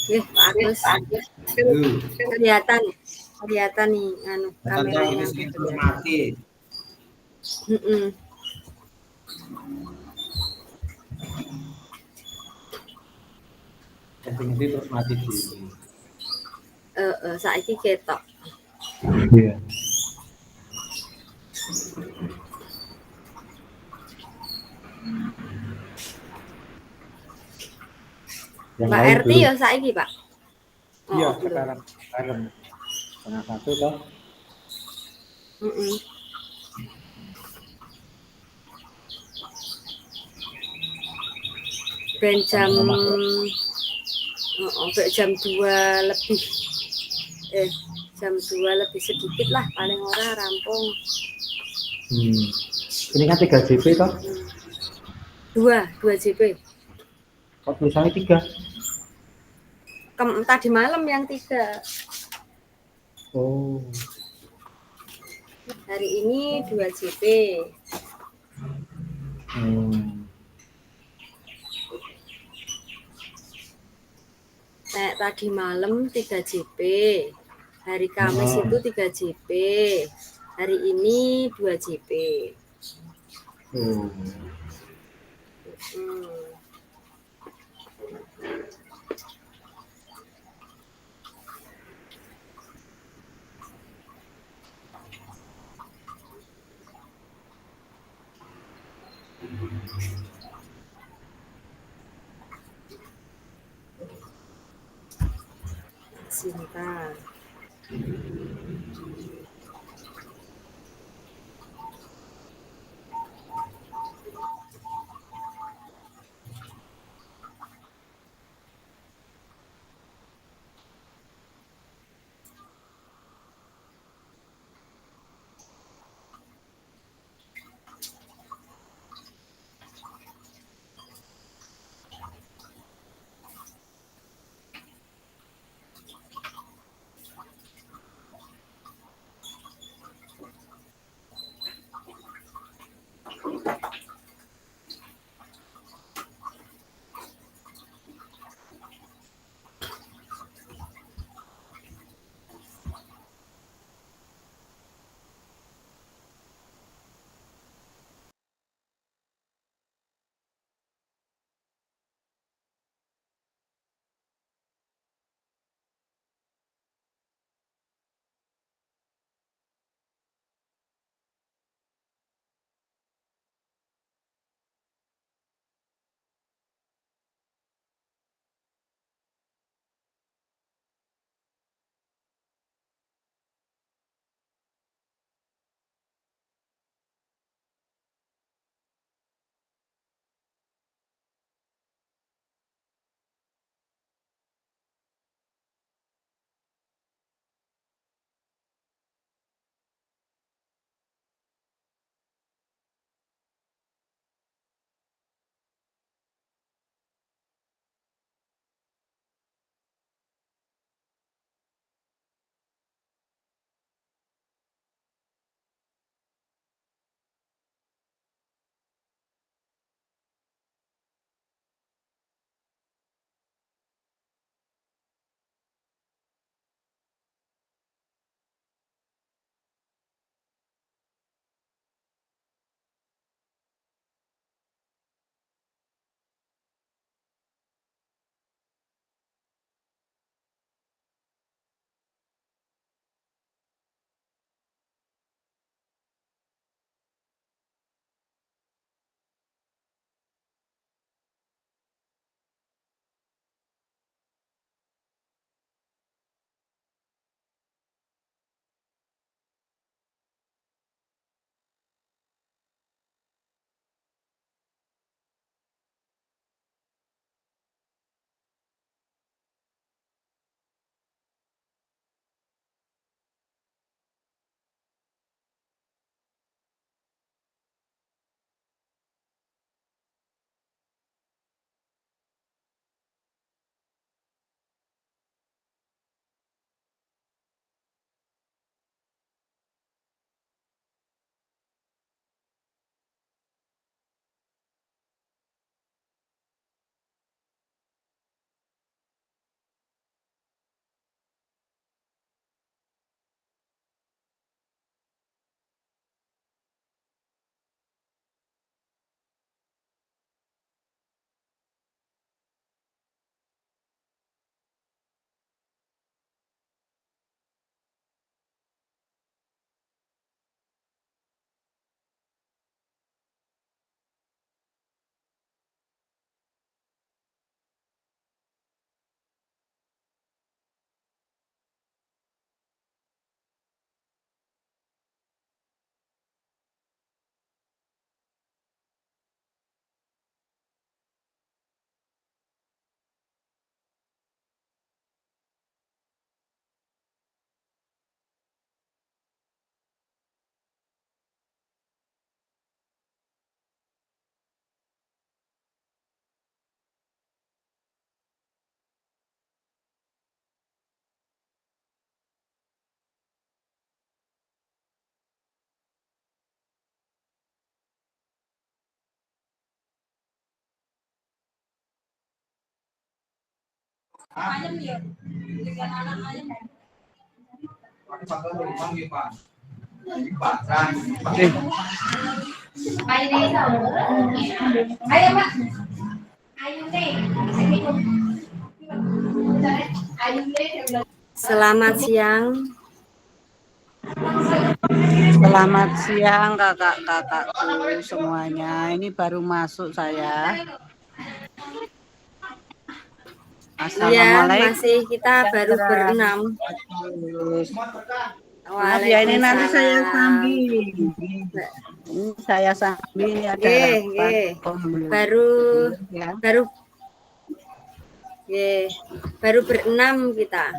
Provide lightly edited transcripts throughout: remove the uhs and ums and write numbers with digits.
Bagus. Kan kelihatan kelihatan nih anu kameranya ini terus mati. Setting terus mati dulu. Saiki ketok. Iya. Mbak RT ya saiki, Pak? Iya, sekarang setengah satu toh. Ben jam jam 2 lebih jam 2 lebih sedikit lah paling ora rampung. Ini kan 3 JP toh? 2 JP. Kok tulisannya 3? Tadi malam yang 3. Oh. Hari ini 2 JP. Tadi malam 3 JP. Hari Kamis itu 3 JP. Hari ini 2 JP. Sinta. Selamat siang. Selamat siang kakak-kakakku semuanya. Ini baru masuk saya. Iya, Assalamualaikum. masih kita baru berenam. Maaf ya, ini nanti saya Waalaikumsalam. sambil. Ini saya sambil ini ada rapat. Baru berenam kita.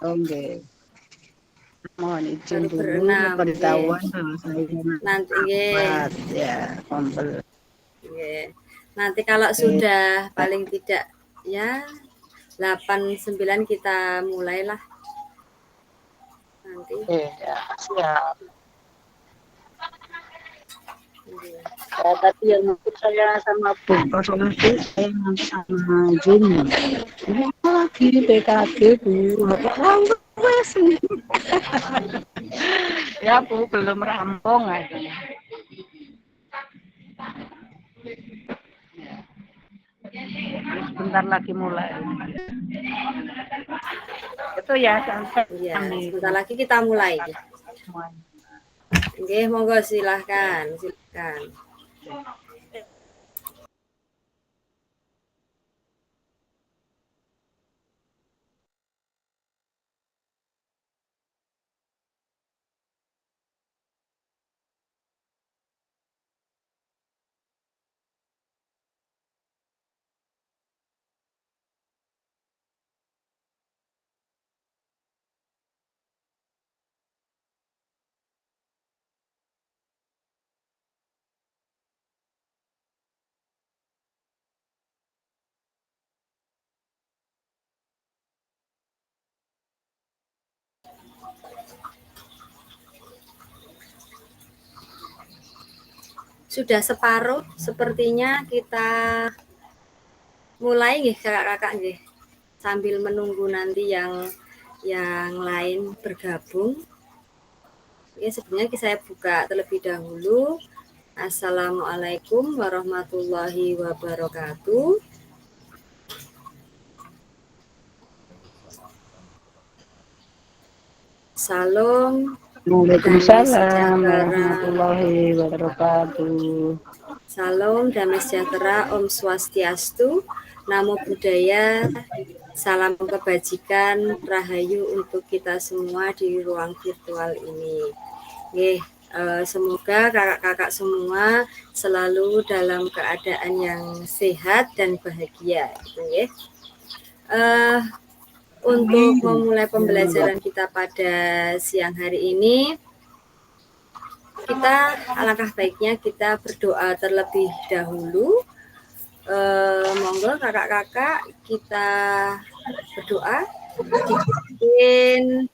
Oke. Mohon izin Baru dulu berenam. pemberitahuan bahwa saya Nanti ya kompel. Nanti kalau sudah paling tidak ya 8-9 kita mulailah. Nanti. Ya, siap. Tadi yang ikut saya sama Bu Konsolasi, saya nanti sama Jun. Ini lagi PKG Bu, wes. Ya Bu, belum rampung aja. Sebentar lagi mulai. Itu ya sampai. Ya, sebentar lagi kita mulai. Oke, monggo silahkan. Sudah separuh, sepertinya kita mulai nggih kakak-kakak nggih. Sambil menunggu nanti yang lain bergabung. Ya, sebenarnya saya buka terlebih dahulu. Assalamualaikum warahmatullahi wabarakatuh. Salam. Waalaikumsalam warahmatullahi wabarakatuh. Salam damai sejahtera, Om Swastiastu, Namo Buddhaya, salam kebajikan, rahayu untuk kita semua di ruang virtual ini. Semoga kakak-kakak semua selalu dalam keadaan yang sehat dan bahagia. Untuk memulai pembelajaran kita pada siang hari ini, kita alangkah baiknya kita berdoa terlebih dahulu. Monggo kakak-kakak kita berdoa. Dipimpin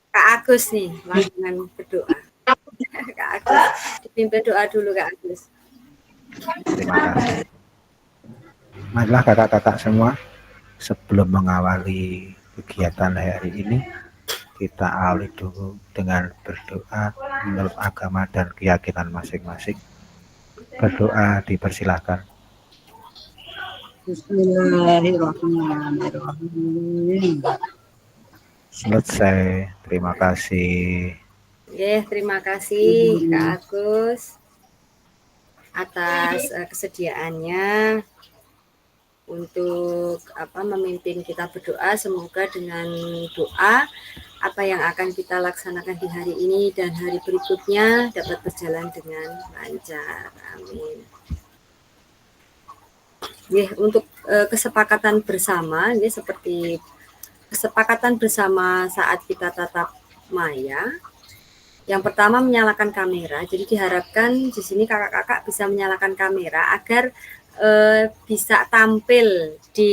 Kak Agus nih, langsung berdoa. Kak Agus, dipimpin doa dulu Kak Agus. Terima kasih. Marilah kakak-kakak semua, sebelum mengawali kegiatan hari ini, kita awali dulu dengan berdoa menurut agama dan keyakinan masing-masing. Berdoa dipersilahkan. Bismillahirrahmanirrahim. Selesai. Terima kasih. Terima kasih Kak Agus atas kesediaannya untuk memimpin kita berdoa. Semoga dengan doa apa yang akan kita laksanakan di hari ini dan hari berikutnya dapat berjalan dengan lancar. Amin. Untuk kesepakatan bersama, seperti kesepakatan bersama saat kita tatap maya. Yang pertama menyalakan kamera. Jadi diharapkan di sini kakak-kakak bisa menyalakan kamera agar bisa tampil di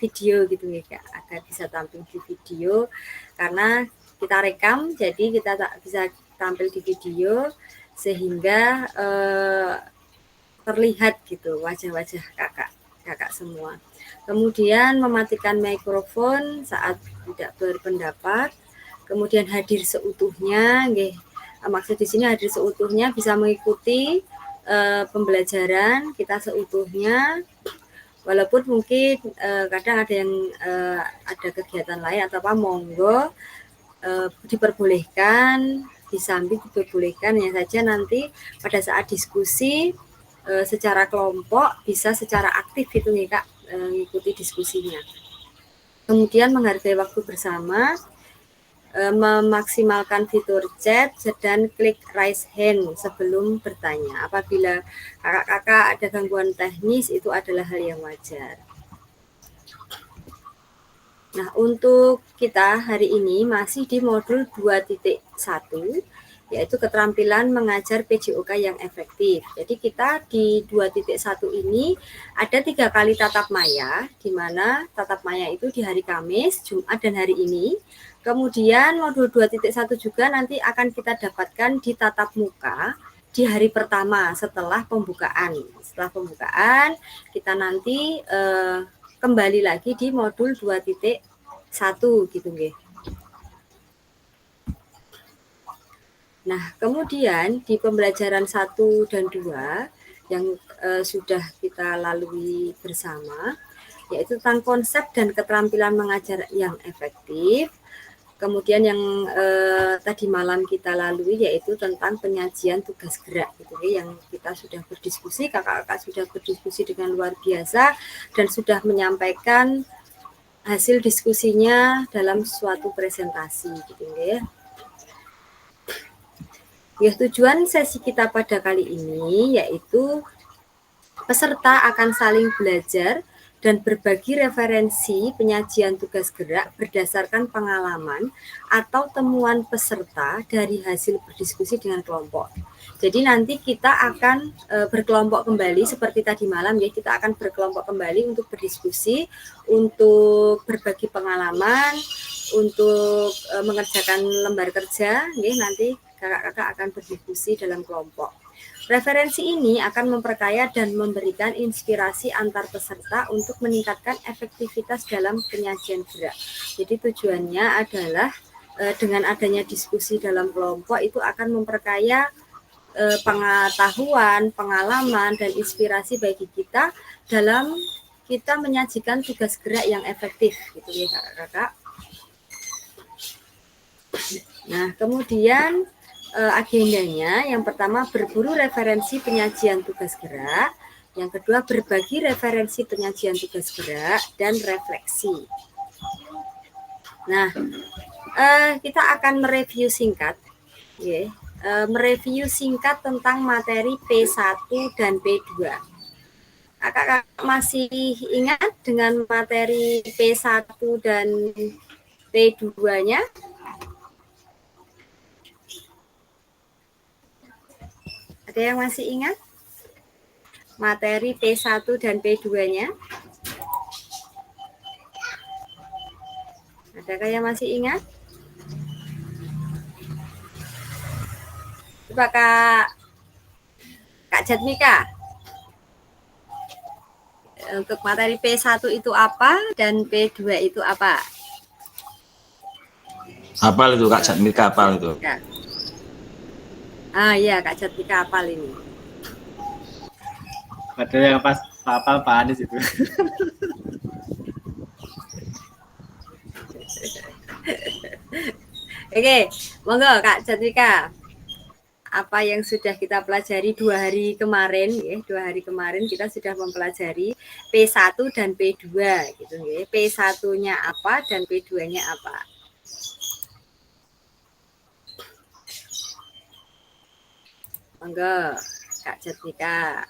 video gitu ya Kak, agar bisa tampil di video karena kita rekam, jadi kita bisa tampil di video sehingga terlihat gitu wajah-wajah kakak kakak semua. Kemudian mematikan mikrofon saat tidak berpendapat. Kemudian hadir seutuhnya, nggih. Maksud di sini hadir seutuhnya bisa mengikuti pembelajaran kita seutuhnya, walaupun mungkin kadang ada yang ada kegiatan lain atau apa, monggo diperbolehkan, disambi diperbolehkan ya saja nanti pada saat diskusi secara kelompok bisa secara aktif gitu nih Kak, mengikuti diskusinya. Kemudian menghargai waktu bersama, memaksimalkan fitur chat dan klik raise hand sebelum bertanya. Apabila kakak-kakak ada gangguan teknis, itu adalah hal yang wajar. Nah, untuk kita hari ini masih di modul 2.1, yaitu keterampilan mengajar PJOK yang efektif. Jadi kita di 2.1 ini ada 3 kali tatap maya, di mana tatap maya itu di hari Kamis, Jumat, dan hari ini. Kemudian modul 2.1 juga nanti akan kita dapatkan di tatap muka di hari pertama setelah pembukaan. Setelah pembukaan, kita nanti kembali lagi di modul 2.1 gitu nggih. Nah, kemudian di pembelajaran 1 dan 2 yang sudah kita lalui bersama, yaitu tentang konsep dan keterampilan mengajar yang efektif. Kemudian yang tadi malam kita lalui yaitu tentang penyajian tugas gerak gitu ya, yang kita sudah berdiskusi, kakak-kakak sudah berdiskusi dengan luar biasa dan sudah menyampaikan hasil diskusinya dalam suatu presentasi gitu ya. Ya, tujuan sesi kita pada kali ini yaitu peserta akan saling belajar dan berbagi referensi penyajian tugas gerak berdasarkan pengalaman atau temuan peserta dari hasil berdiskusi dengan kelompok. Jadi nanti kita akan berkelompok kembali seperti tadi malam ya, kita akan berkelompok kembali untuk berdiskusi, untuk berbagi pengalaman, untuk mengerjakan lembar kerja, ya, nanti kakak-kakak akan berdiskusi dalam kelompok. Referensi ini akan memperkaya dan memberikan inspirasi antar peserta untuk meningkatkan efektivitas dalam penyajian gerak. Jadi tujuannya adalah dengan adanya diskusi dalam kelompok itu akan memperkaya pengetahuan, pengalaman, dan inspirasi bagi kita dalam kita menyajikan tugas gerak yang efektif gitu ya kakak-kakak. Nah, kemudian agendanya yang pertama berburu referensi penyajian tugas gerak, yang kedua berbagi referensi penyajian tugas gerak, dan refleksi. Nah, kita akan mereview singkat, ya, mereview singkat tentang materi P1 dan P2. Kakak masih ingat dengan materi P1 dan P2-nya? Ada yang masih ingat materi P1 dan P2-nya? Adakah yang masih ingat? Coba Kak Jatmika. Untuk materi P1 itu apa dan P2 itu apa? Hafal itu Kak Jatmika, hafal itu. Ya. Ah iya, Kak Jatmika hafal ini. Ada yang pas hafal Pak Anies itu. Oke, monggo Kak Jatmika. Apa yang sudah kita pelajari 2 hari kemarin, ya, 2 hari kemarin kita sudah mempelajari P1 dan P2 gitu ya. P1-nya apa dan P2-nya apa? Monggo Kak Jatmika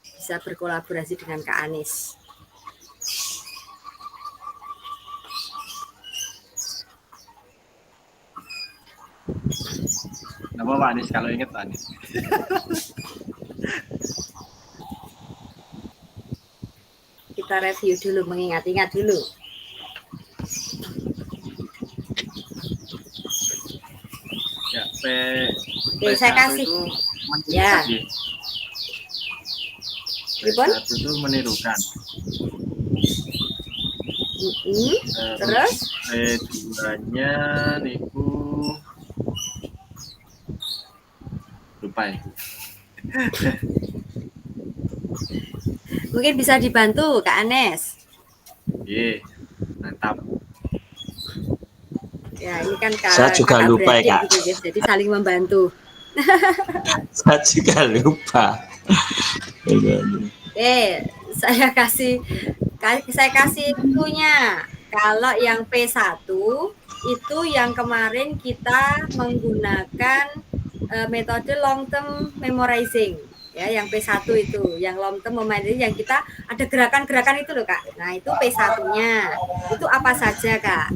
bisa berkolaborasi dengan Kak Anies. Nama Pak Anies kalau ingat Pak Anies. Kita review dulu, mengingat-ingat dulu. Ya, Oke, saya kasih. Ya. Pripun? Satu itu menirukan. Terus Keduanya niku lupa itu. mungkin bisa dibantu Kak Anes. Iya, mantap. Ya, ini kan Saya juga kakak lupa beradik ya, Kak. gitu guys. Jadi saling membantu. Saya juga lupa. Oke, saya kasih clue-nya. Kalau yang P1 itu yang kemarin kita menggunakan metode long term memorizing. Ya, yang P1 itu, yang long term memorizing yang kita ada gerakan-gerakan itu loh, Kak. Nah, itu P1-nya. Itu apa saja, Kak?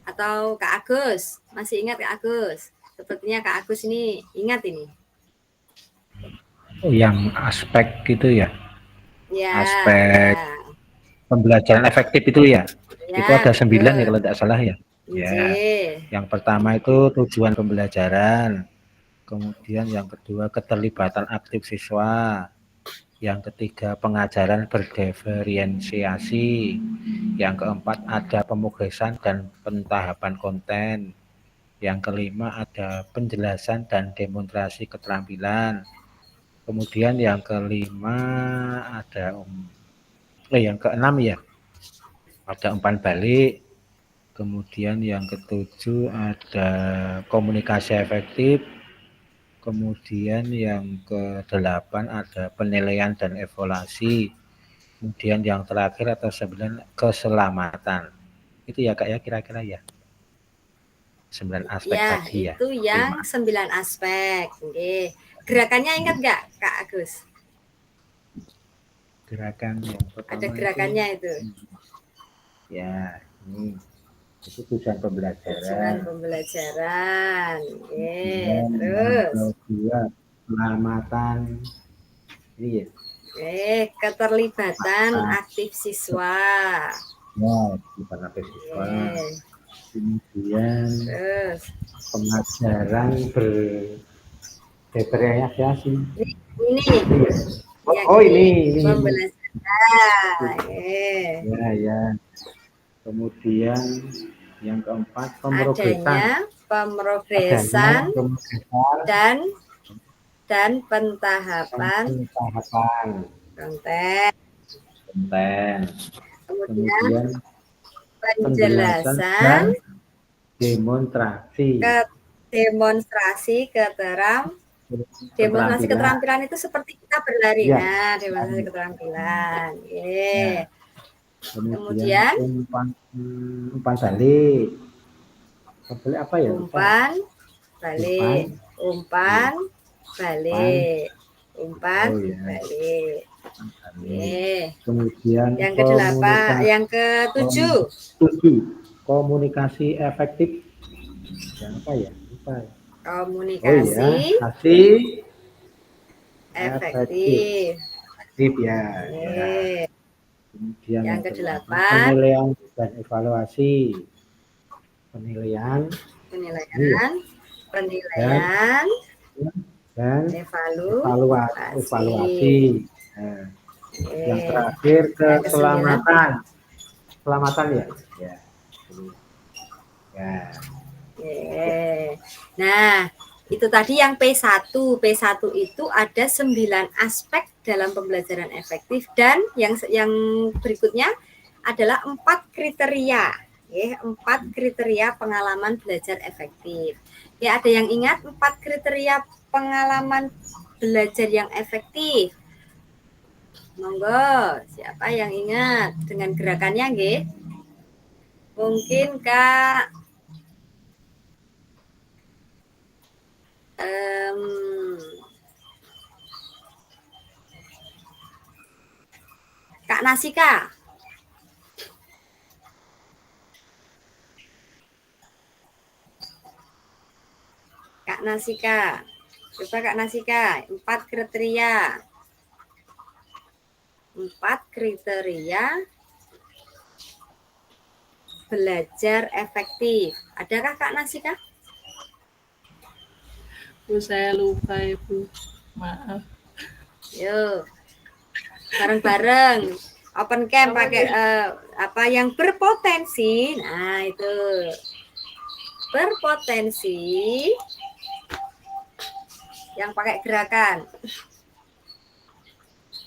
Atau Kak Agus? Masih ingat Kak Agus? Sepertinya Kak Agus ini ingat ini. Oh, yang aspek gitu ya, Ya, aspek ya. pembelajaran efektif itu ya. Itu Ya, ada 9 ya betul. kalau tidak salah ya. Ya, Oke. yang pertama itu tujuan pembelajaran, kemudian yang kedua keterlibatan aktif siswa, yang ketiga pengajaran berdiferensiasi, yang keempat ada pemrograman dan pentahapan konten, yang kelima ada penjelasan dan demonstrasi keterampilan, kemudian yang kelima ada yang keenam ya ada umpan balik, kemudian yang ketujuh ada komunikasi efektif, kemudian yang kedelapan ada penilaian dan evaluasi, kemudian yang terakhir atau 9 keselamatan. Itu ya Kak ya kira-kira ya. 9 aspek Ya, tadi ya. itu yang 9 aspek. Oke. Gerakannya ingat nggak Kak Agus? Gerakan yang pertama Ada gerakannya itu. Ya, ini itu tujuan pembelajaran. Tujuan pembelajaran. Oke, Kemudian terus. yang kedua pengamatan ini ya. Oke, keterlibatan aktif siswa. Ya, bukan aktif siswa. Oke. Kemudian Terus. pengajaran berdiferensiasi. Ini. Ya, ini. Pembelajaran. Oke. Ya. Kemudian yang keempat Adanya pemrograman dan pentahapan konten. Kemudian penjelasan demonstrasi keterampilan itu seperti kita berlari. Ya. Nah, demonstrasi keterampilan. Yeah. Kemudian umpan balik. Apa ya? Umpan balik. Kemudian yang ke-8, yang ke-7. Komunikasi efektif. Yang apa ya? Lupa. Komunikasi efektif. Ya. Kemudian yang ke-8 penilaian dan evaluasi. Penilaian dan evaluasi. Nah, yang terakhir keselamatan. Ya. Nah, itu tadi yang P1. P1 itu ada 9 aspek dalam pembelajaran efektif dan yang berikutnya adalah 4 kriteria. Ya, 4 kriteria pengalaman belajar efektif. Ya, ada yang ingat 4 kriteria pengalaman belajar yang efektif? Monggo, siapa yang ingat dengan gerakannya, nggih? Mungkin Kak Kak Nasika. Kak Nasika. Coba Kak Nasika, 4 kriteria. 4 kriteria belajar efektif. Adakah Kak Nasika? Bu, saya lupa Ibu. Maaf. Yuk, bareng-bareng. Open camp pakai apa yang berpotensi. Nah, itu. Berpotensi yang pakai gerakan.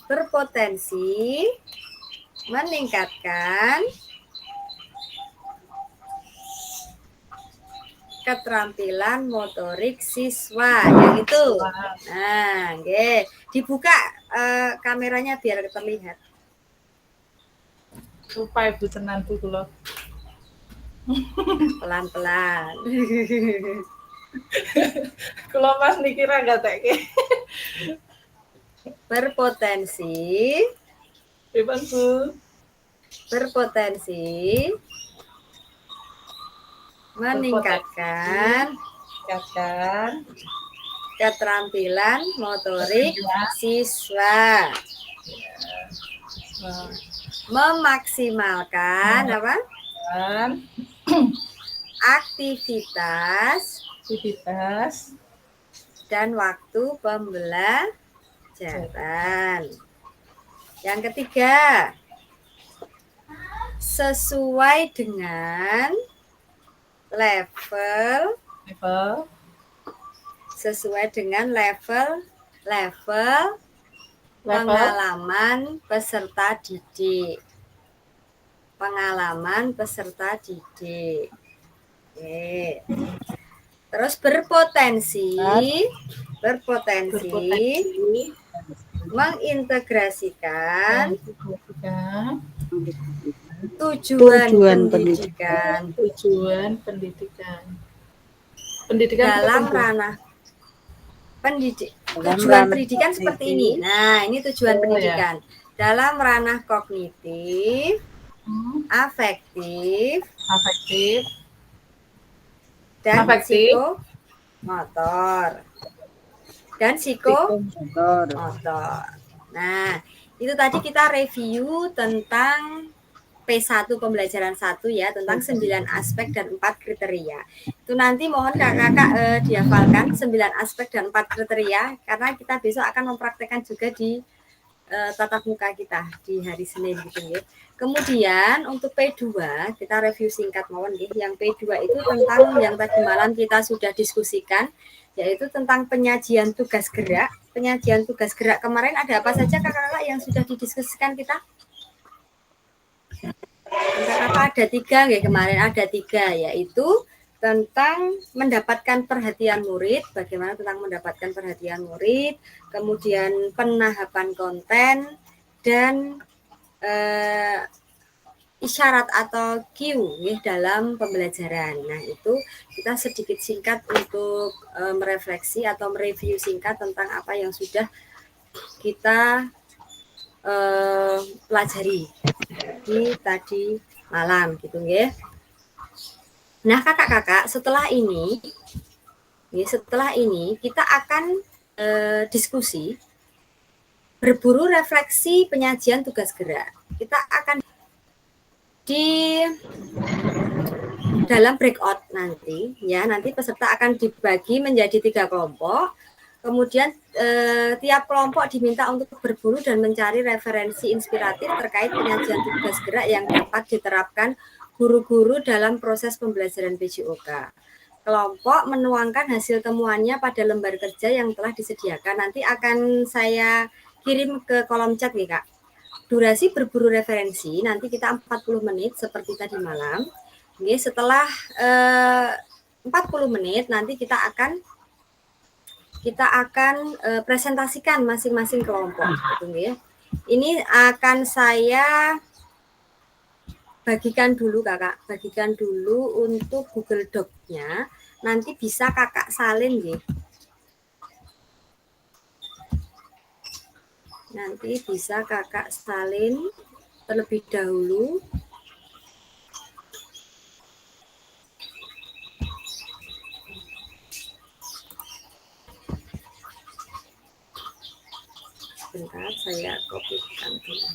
Berpotensi meningkatkan keterampilan motorik siswa, yang itu. Nah, oke. Dibuka kameranya biar terlihat. Lupa Ibu tenan Bu kula. Pelan-pelan. Kula pas niki ra gatekke. Berpotensi Pripun Bu? berpotensi meningkatkan keterampilan motorik siswa. Memaksimalkan apa? Aktivitas dan waktu pembelajaran. Yang ketiga, sesuai dengan level pengalaman peserta didik. Oke. Terus berpotensi mengintegrasikan tujuan pendidikan dalam ranah tujuan pendidikan seperti ini. Nah, ini tujuan pendidikan dalam ranah kognitif, afektif, dan psikomotor. Nah, itu tadi kita review tentang P1 pembelajaran 1 ya, tentang 9 aspek dan 4 kriteria. Itu nanti mohon kakak-kakak dihafalkan 9 aspek dan 4 kriteria, karena kita besok akan mempraktekkan juga di tatap muka kita di hari Senin gitu ya. Kemudian untuk P2 kita review singkat mohon ya. Yang P2 itu tentang yang tadi malam kita sudah diskusikan, yaitu tentang penyajian tugas gerak. Penyajian tugas gerak kemarin ada apa saja kakak-kakak yang sudah didiskusikan kita? Kakak-kakak ada 3 ya, kemarin ada 3, yaitu tentang mendapatkan perhatian murid, bagaimana tentang mendapatkan perhatian murid, kemudian penahapan konten, dan isyarat atau cue ya, dalam pembelajaran. Nah, itu kita sedikit singkat untuk merefleksi atau mereview singkat tentang apa yang sudah kita pelajari di tadi malam gitu ya. Nah, kakak-kakak, setelah ini kita akan diskusi berburu refleksi penyajian tugas gerak. Kita akan di dalam breakout nanti ya, nanti peserta akan dibagi menjadi 3 kelompok. Kemudian tiap kelompok diminta untuk berburu dan mencari referensi inspiratif terkait penyajian tugas gerak yang dapat diterapkan guru-guru dalam proses pembelajaran PJOK. Kelompok menuangkan hasil temuannya pada lembar kerja yang telah disediakan. Nanti akan saya kirim ke kolom chat nih Kak. Durasi berburu referensi nanti kita 40 menit seperti tadi malam. Oke, setelah 40 menit nanti kita akan presentasikan masing-masing kelompok gitu ya. Ini akan saya bagikan dulu kakak, bagikan dulu untuk Google Doc-nya, nanti bisa kakak salin ya. Nanti bisa kakak salin terlebih dahulu. sebentar saya kopikan dulu.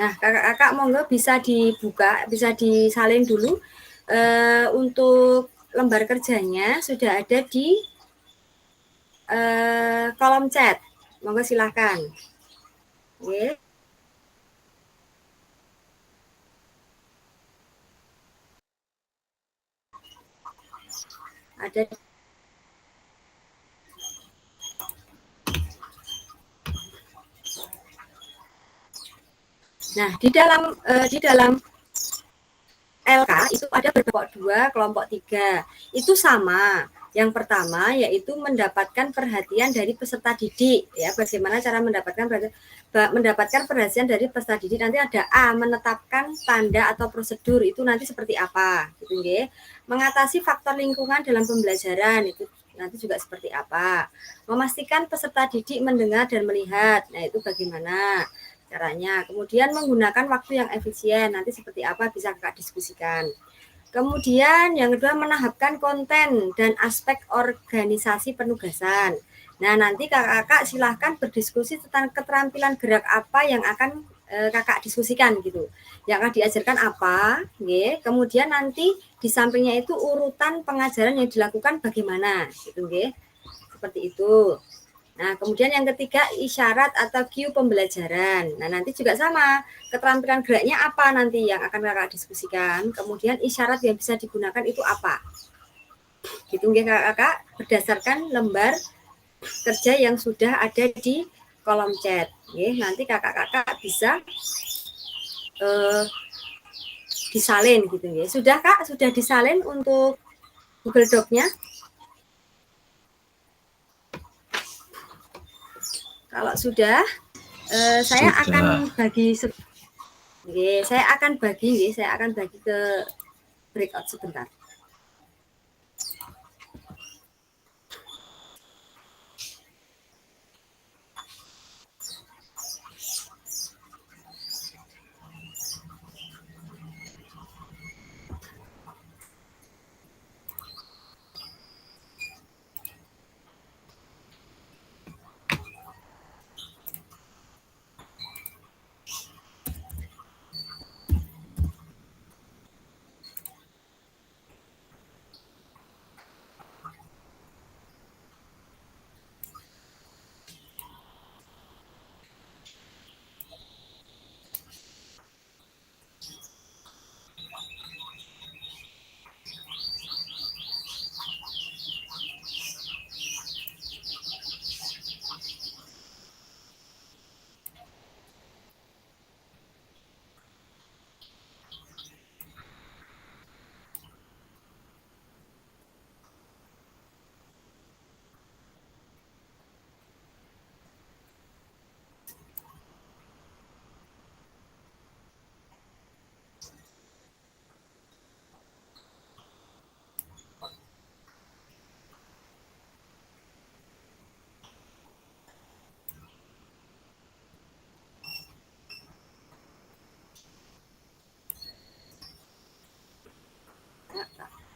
Nah, kakak-kakak monggo bisa dibuka, bisa disalin dulu. Untuk lembar kerjanya sudah ada di kolom chat. Monggo silahkan. Oke. Ada. Nah, di dalam LK itu ada berkelompok 2, kelompok 3. Itu sama. Yang pertama yaitu mendapatkan perhatian dari peserta didik, ya. Bagaimana cara mendapatkan perhatian dari peserta didik? Nanti ada A, menetapkan tanda atau prosedur, itu nanti seperti apa, gitu nggih. Mengatasi faktor lingkungan dalam pembelajaran, itu nanti juga seperti apa. Memastikan peserta didik mendengar dan melihat. Nah, itu bagaimana caranya. Kemudian menggunakan waktu yang efisien, nanti seperti apa bisa Kakak diskusikan. Kemudian yang kedua menahapkan konten dan aspek organisasi penugasan. Nah, nanti kakak-kakak silahkan berdiskusi tentang keterampilan gerak apa yang akan kakak diskusikan gitu. Yang akan diajarkan apa, nggih. Kemudian nanti di sampingnya itu urutan pengajaran yang dilakukan bagaimana, gitu nggih. Seperti itu. Nah, kemudian yang ketiga isyarat atau cue pembelajaran. Nah, nanti juga sama, keterampilan geraknya apa nanti yang akan kakak diskusikan. Kemudian isyarat yang bisa digunakan itu apa. Gitu nggih kakak-kakak, berdasarkan lembar kerja yang sudah ada di kolom chat. Nggih, nanti kakak-kakak bisa disalin gitu nggih. Sudah Kak, sudah disalin untuk Google Doc-nya? Kalau sudah, saya akan bagi, saya akan bagi ke breakout sebentar.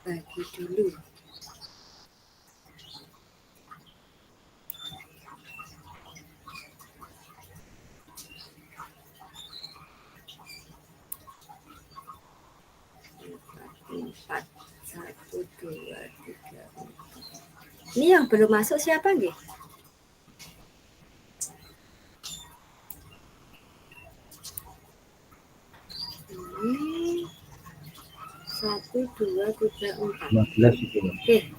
Bagi dulu. Empat, 1, 2, 3, 4. Ini yang belum masuk siapa nggih? Ini 1, 2, 3, 4. 15 itu. Oke.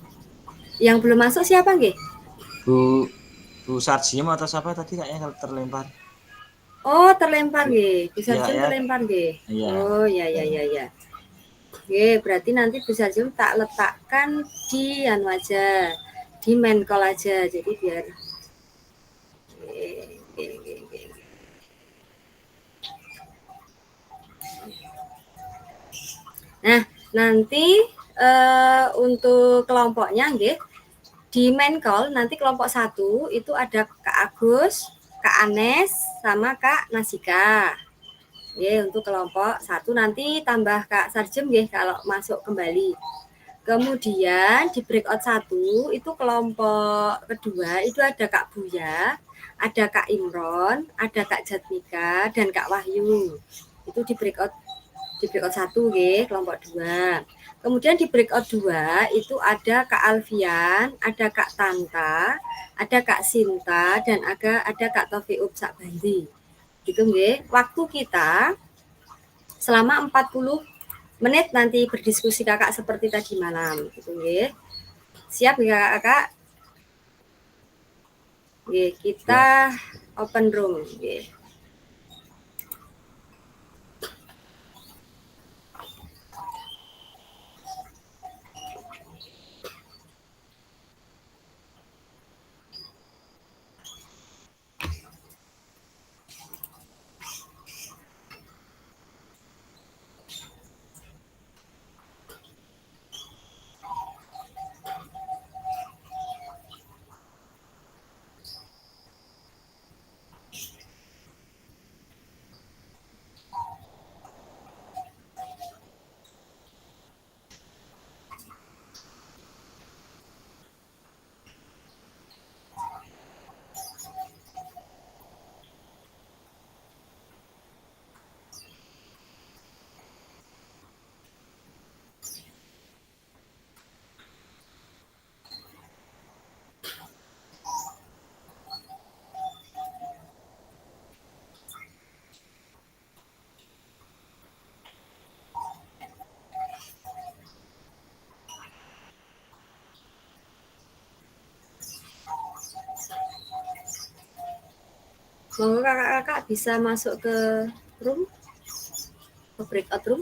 Yang belum masuk siapa nggih? Bu Sarjim atau siapa tadi kayaknya terlempar. Oh, terlempar nggih. Bu Sarjim ya. terlempar nggih. Iya. Oh, ya. Oke, berarti nanti Bu Sarjim tak letakkan di anu aja, di main call aja. Jadi biar oke. Nah, nanti untuk kelompoknya nggih, di main call nanti kelompok 1 itu ada Kak Agus, Kak Anes, sama Kak Nasika. Nggih, untuk kelompok 1 nanti tambah Kak Sarjem nggih kalau masuk kembali. Kemudian di breakout 1 itu kelompok kedua itu ada Kak Buya, ada Kak Imron, ada Kak Jatmika, dan Kak Wahyu. Itu di breakout 1 nggih, kelompok 2. Kemudian di breakout 2 itu ada Kak Alfian, ada Kak Tanta, ada Kak Sinta, dan ada Kak Taufiq Sakbandi. Gitu nggih. Waktu kita selama 40 menit nanti berdiskusi Kakak seperti tadi malam. Gitu nggih. Siap ya Kakak? Nggih, kita open room nggih. Monggo kakak-kakak bisa masuk ke room, ke breakout room.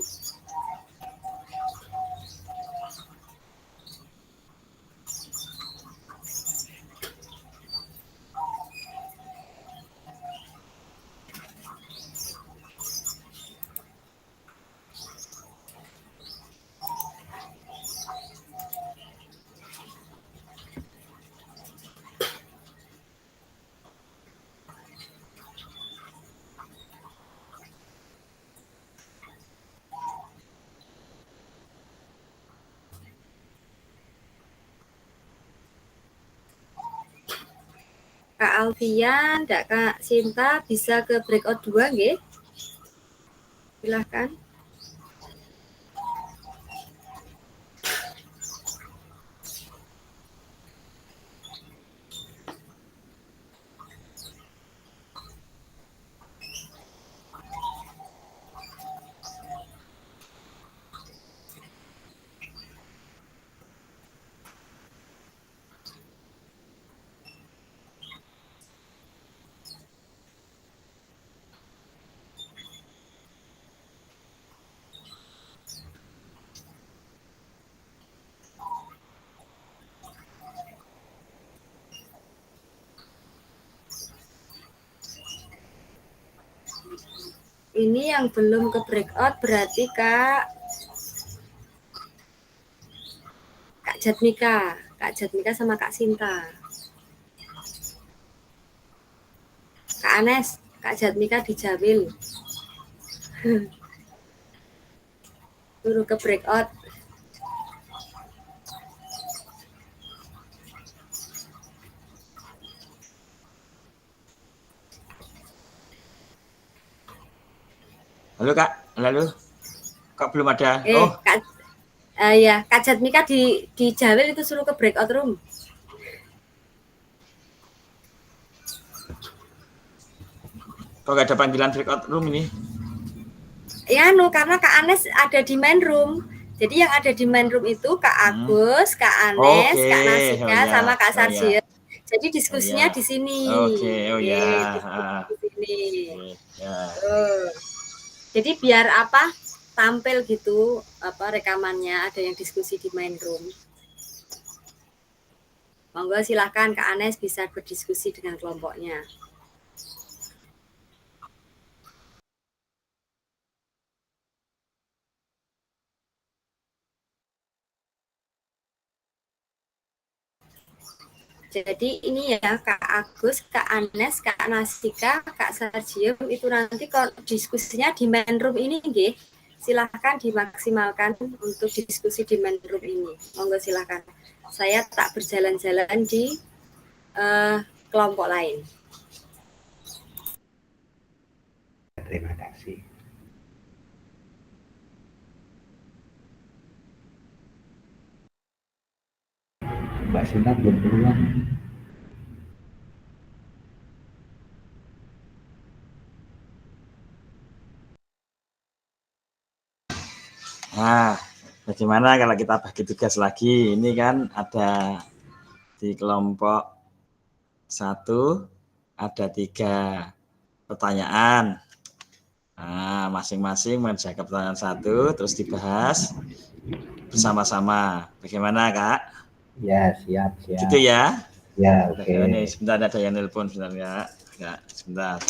Kak Alfian, Kak Sinta bisa ke breakout 2 nggih? Silahkan. Ini yang belum ke breakout berarti Kak Jatmika, sama Kak Sinta. Kak Anes, Kak Jatmika dijawil. Suruh ke breakout. Halo Kak, halo. Kak belum ada. Kak, ya, Kak Jatmika di Jawil itu suruh ke breakout room. Kok nggak ada panggilan breakout room ini? Ya, karena Kak Anes ada di main room. Jadi yang ada di main room itu Kak Agus, Kak Anes, Kak Nasika, sama Kak Sarjio. Jadi diskusinya di sini. Oke, di sini. Ya. Jadi biar tampil gitu rekamannya, ada yang diskusi di main room. Monggo silahkan Kak Anes bisa berdiskusi dengan kelompoknya. Jadi ini ya Kak Agus, Kak Anes, Kak Nasika, Kak Sarjiem itu nanti kalau diskusinya di main room ini nggih. Silahkan dimaksimalkan untuk diskusi di main room ini. Monggo silahkan. Saya tak berjalan-jalan di kelompok lain. Terima kasih. Mbak Sinta belum keluar. Nah, bagaimana kalau kita bagi tugas lagi? Ini kan ada di kelompok 1 ada 3 pertanyaan. Nah, masing-masing mengerjakan pertanyaan 1 terus dibahas bersama-sama. Bagaimana, Kak? Ya, siap. Gitu ya? Ya, oke. Ini sebentar ada yang nelpon sebentar ya. Ya, sebentar.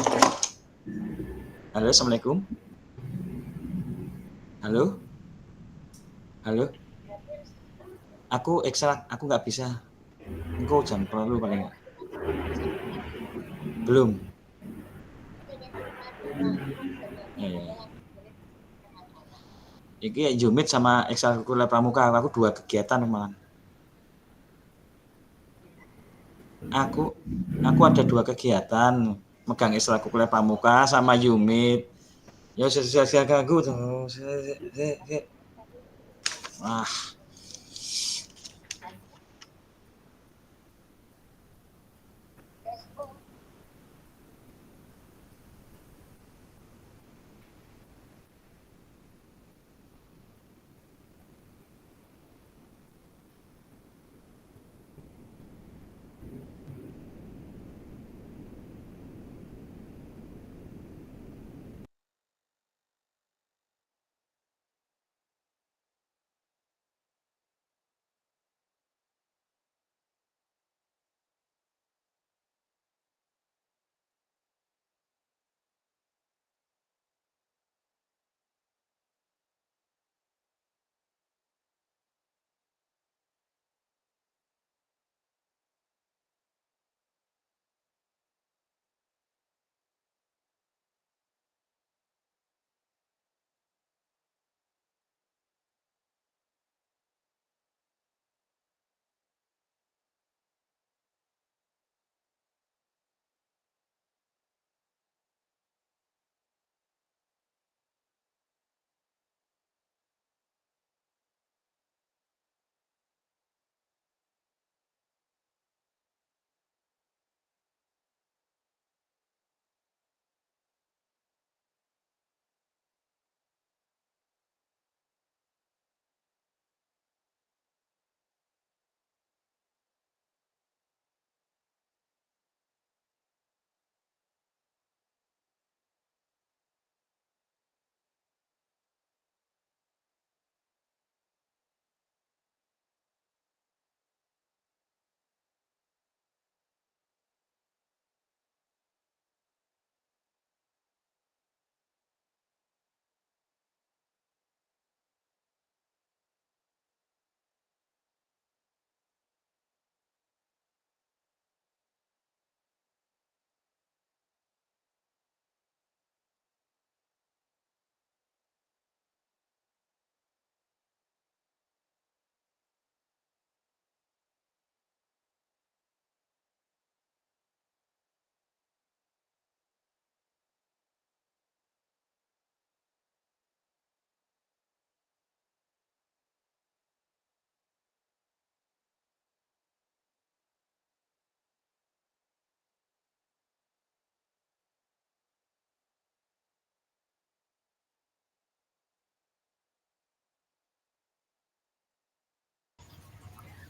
Halo, Assalamualaikum. Halo. Aku ekstrak, aku nggak bisa. Engkau jam perlu paling nggak? Belum. Iya. Iki Jumit sama ekstrakurikuler pramuka, aku 2 kegiatan malah. Aku ada 2 kegiatan, megang ekstrakurikuler pramuka sama Yumit. Ya saya ganggu tuh. Wah.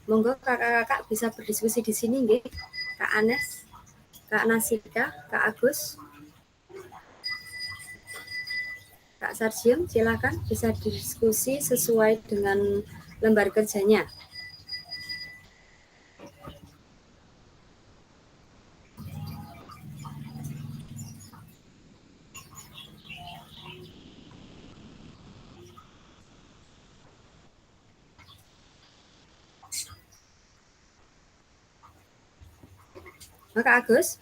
Monggo kakak-kakak bisa berdiskusi di sini nggih. Kak Anes, Kak Nasika, Kak Agus, Kak Sarjiem, silakan bisa didiskusi sesuai dengan lembar kerjanya. Maka Agus,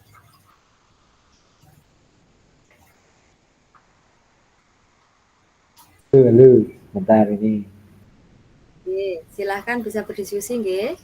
Halo, bentar ini. silahkan bisa berdiskusi nggih.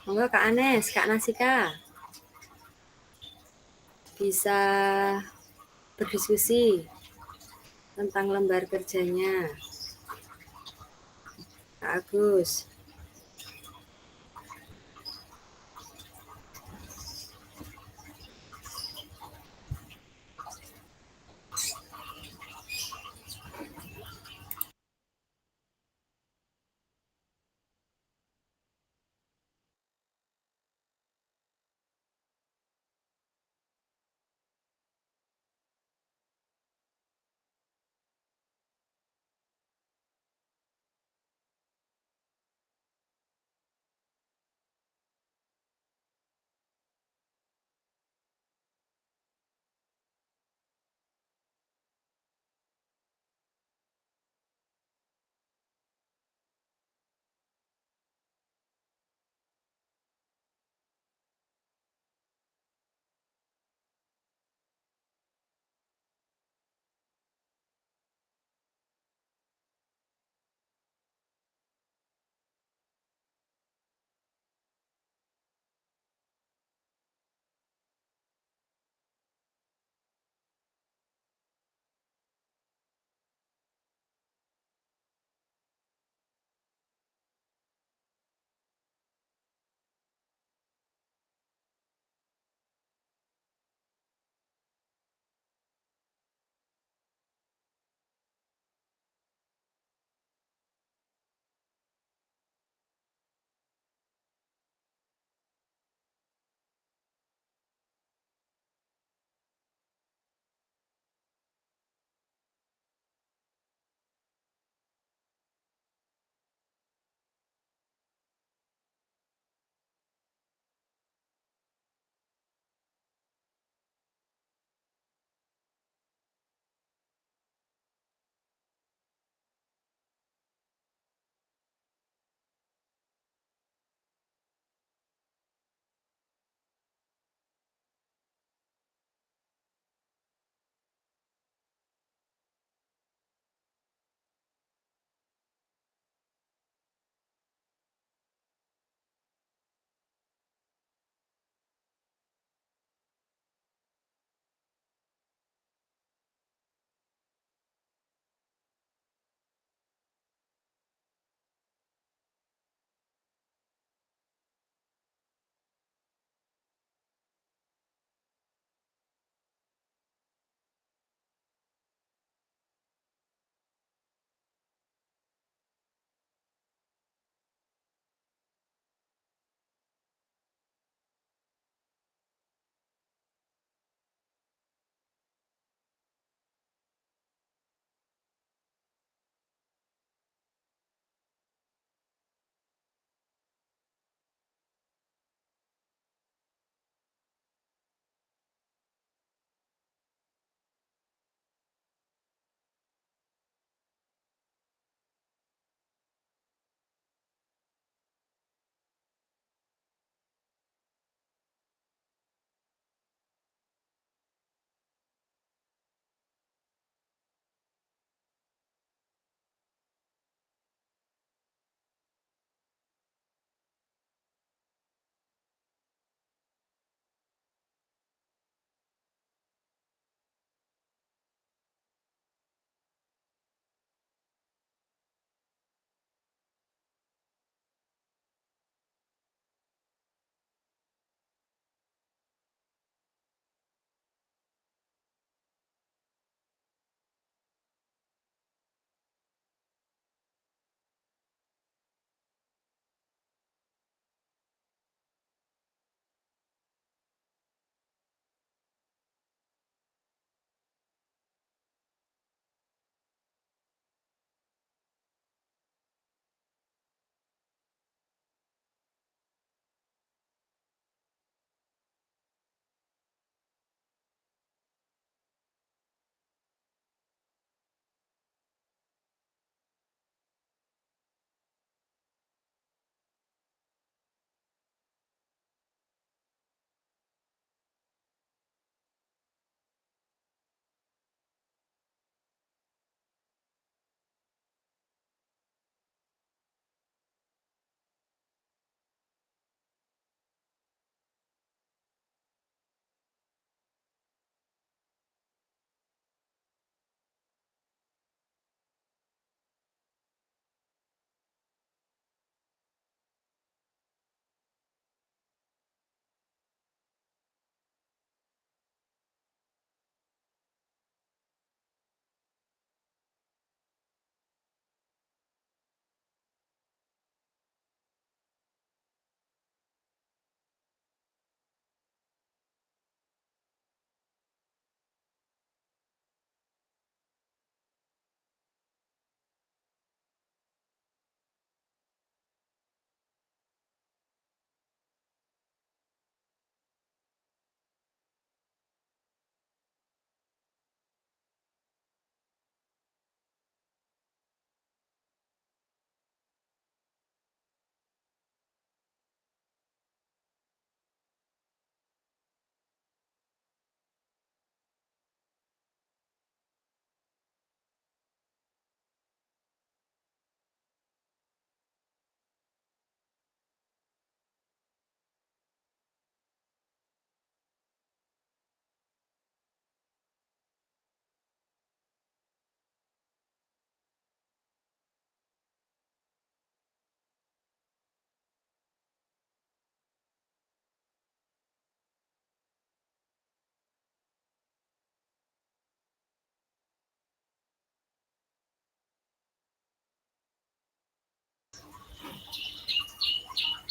Monggo Kak Anes, Kak Nasika. Bisa berdiskusi tentang lembar kerjanya. Kak Agus.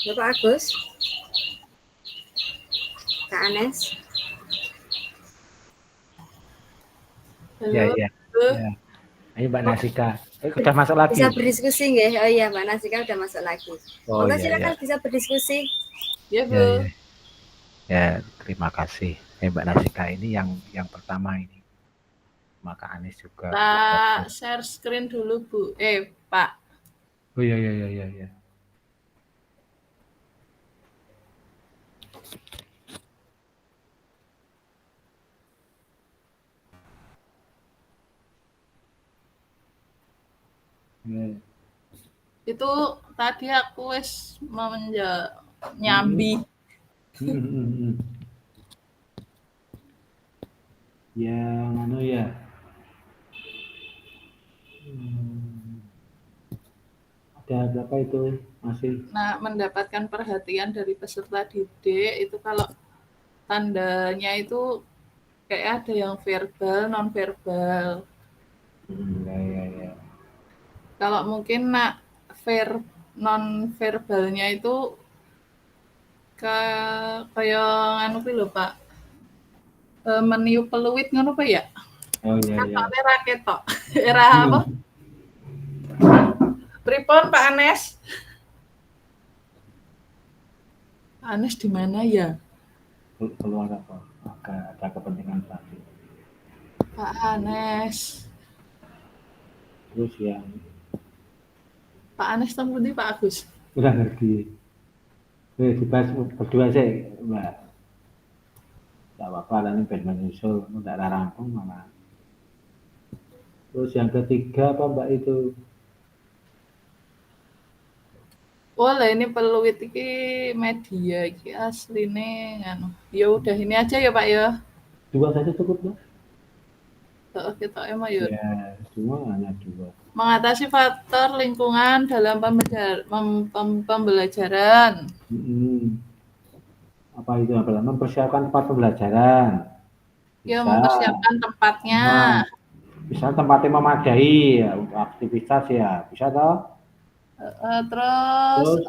Bapak Agus, Kak Anes. Ya, Halo. ya. Bu. Ya. Ayo Mbak Nasika. Udah masuk lagi. Bisa berdiskusi nggih? Oh iya, Mbak Nasika udah masuk lagi. Oh Monggo iya, silakan ya. bisa berdiskusi. Ya, Bu. Ya, ya. Ya, terima kasih. Mbak Nasika ini yang pertama ini. Maka Anies juga. Tak share screen dulu, Bu. Pak. Oh iya, iya, iya, iya, iya. Itu tadi aku wis nyambi. Yang anu ya. Ada berapa itu masih? Nah, mendapatkan perhatian dari peserta didik itu kalau tandanya itu kayak ada yang verbal, non verbal. Ya, ya, ya. Kalau mungkin non verbalnya itu kayak anu kuwi lho, Pak. Meniup peluit ngono apa ya? Oh iya, Kan iya. soalnya raket tok. Era apa? Pripun Pak Anes? Pak Anes di mana ya? Keluar apa? Ada kepentingan tadi. Pak Anes. Terus yang Pak Anes temu di Pak Agus. udah ngerti. Dibahas berdua sih, Mbak. Tak apa-apa, nanti ben menyusul, tidak rampung malah. Terus yang ketiga apa Mbak itu? Oh lah ini peluit iki media iki asline nganu. Ya udah ini aja ya Pak ya. 2 saja cukup Mbak? Heeh kita emang ya. Ya, cuma hanya 2. Mengatasi faktor lingkungan dalam pembelajaran. Apa itu? Mempersiapkan tempat pembelajaran. Ya mempersiapkan tempatnya. Bisa tempatnya memadai ya, untuk aktivitas ya, bisa toh? Terus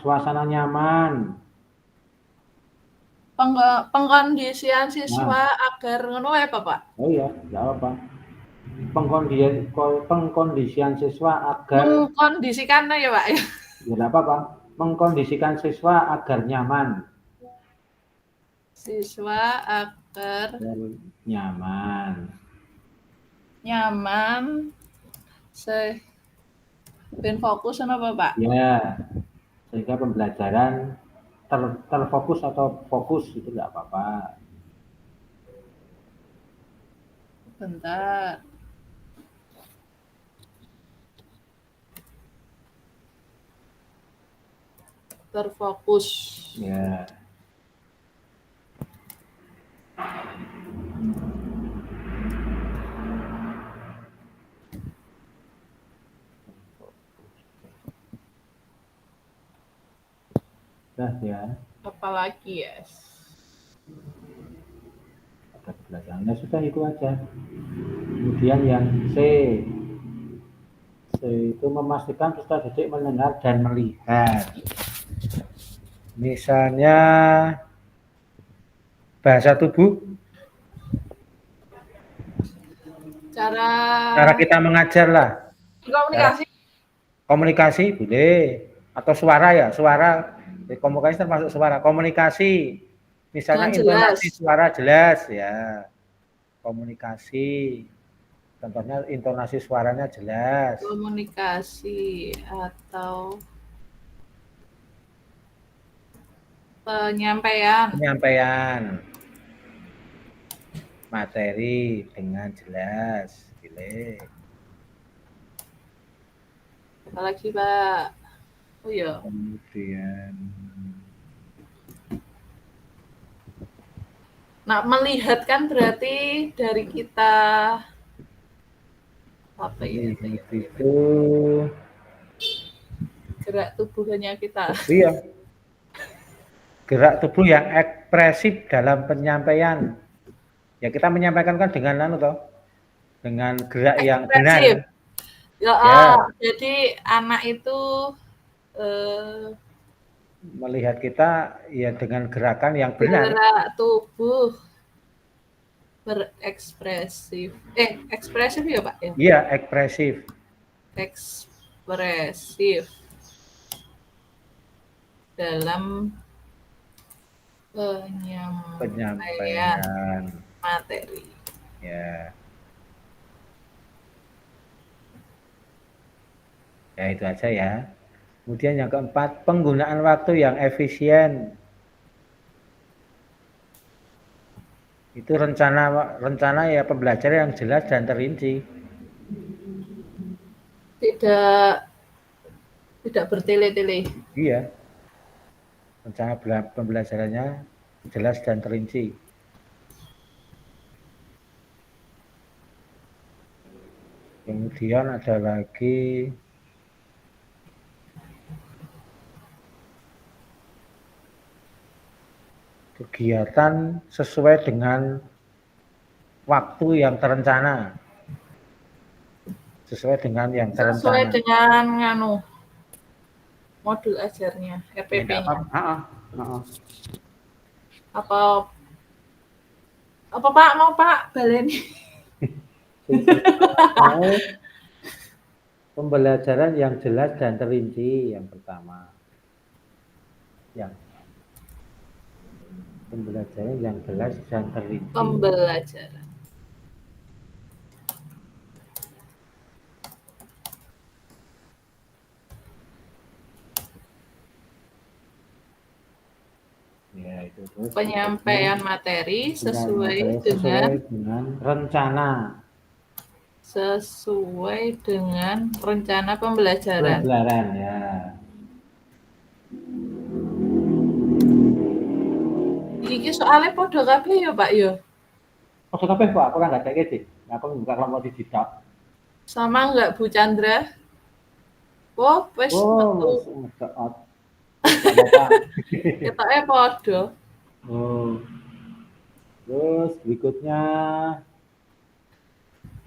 suasana nyaman. Pengkondisian siswa agar ngono ya Bapak. Oh iya, enggak apa. Pengkondisian siswa agar mengkondisikan ya Pak ya. Ya enggak apa-apa. Mengkondisikan siswa agar nyaman. Siswa agar nyaman. Ben fokus apa Pak? Ya, sehingga pembelajaran terfokus atau fokus itu enggak apa-apa. Bentar. Terfokus. Ya. Ya. Apalagi ya? Ada pembelajarannya sudah itu aja. Kemudian yang C itu memastikan peserta didik mendengar dan melihat. Misalnya bahasa tubuh. Cara kita mengajar lah. Komunikasi boleh. Atau suara ya, komunikasi termasuk suara. Komunikasi, misalnya intonasi suara jelas ya. Komunikasi, contohnya intonasi suaranya jelas. Komunikasi atau penyampaian materi dengan jelas, boleh. Apalagi Pak? Oh ya. Kemudian melihat kan berarti dari kita apa ya? Itu gerak tubuhnya kita. Iya. Gerak tubuh yang ekspresif dalam penyampaian. Ya kita menyampaikan kan dengan dengan gerak yang benar. Ya. Jadi anak itu melihat kita ya dengan gerakan yang benar. Gerak tubuh berekspresif. Ekspresif ya Pak ya? Iya, ekspresif. Ekspresif dalam penyampaian materi. Ya. Ya itu aja ya. Kemudian yang keempat, penggunaan waktu yang efisien. Itu rencana ya pembelajaran yang jelas dan terinci. Tidak bertele-tele. Iya. Rencana pembelajarannya jelas dan terinci. Kemudian ada lagi kegiatan sesuai dengan waktu yang terencana. Sesuai dengan yang terencana. Sesuai dengan modul ajarnya, RPP-nya. Apa Pak mau Pak baleni? Pembelajaran yang jelas dan terinci yang pertama. Yang pembelajaran yang jelas dan terinci. Pembelajaran. Ya, itu terus. Penyampaian materi sesuai dengan rencana. Sesuai dengan rencana pembelajaran. Pembelajaran ya. Iki soalnya podo kabeh ya Pak ya. Podo kabeh Pak, aku kan enggak cek sih. Aku buka kelompok digital. Sama enggak Bu Chandra? Oh, wis metu. Ketoke podo. Terus berikutnya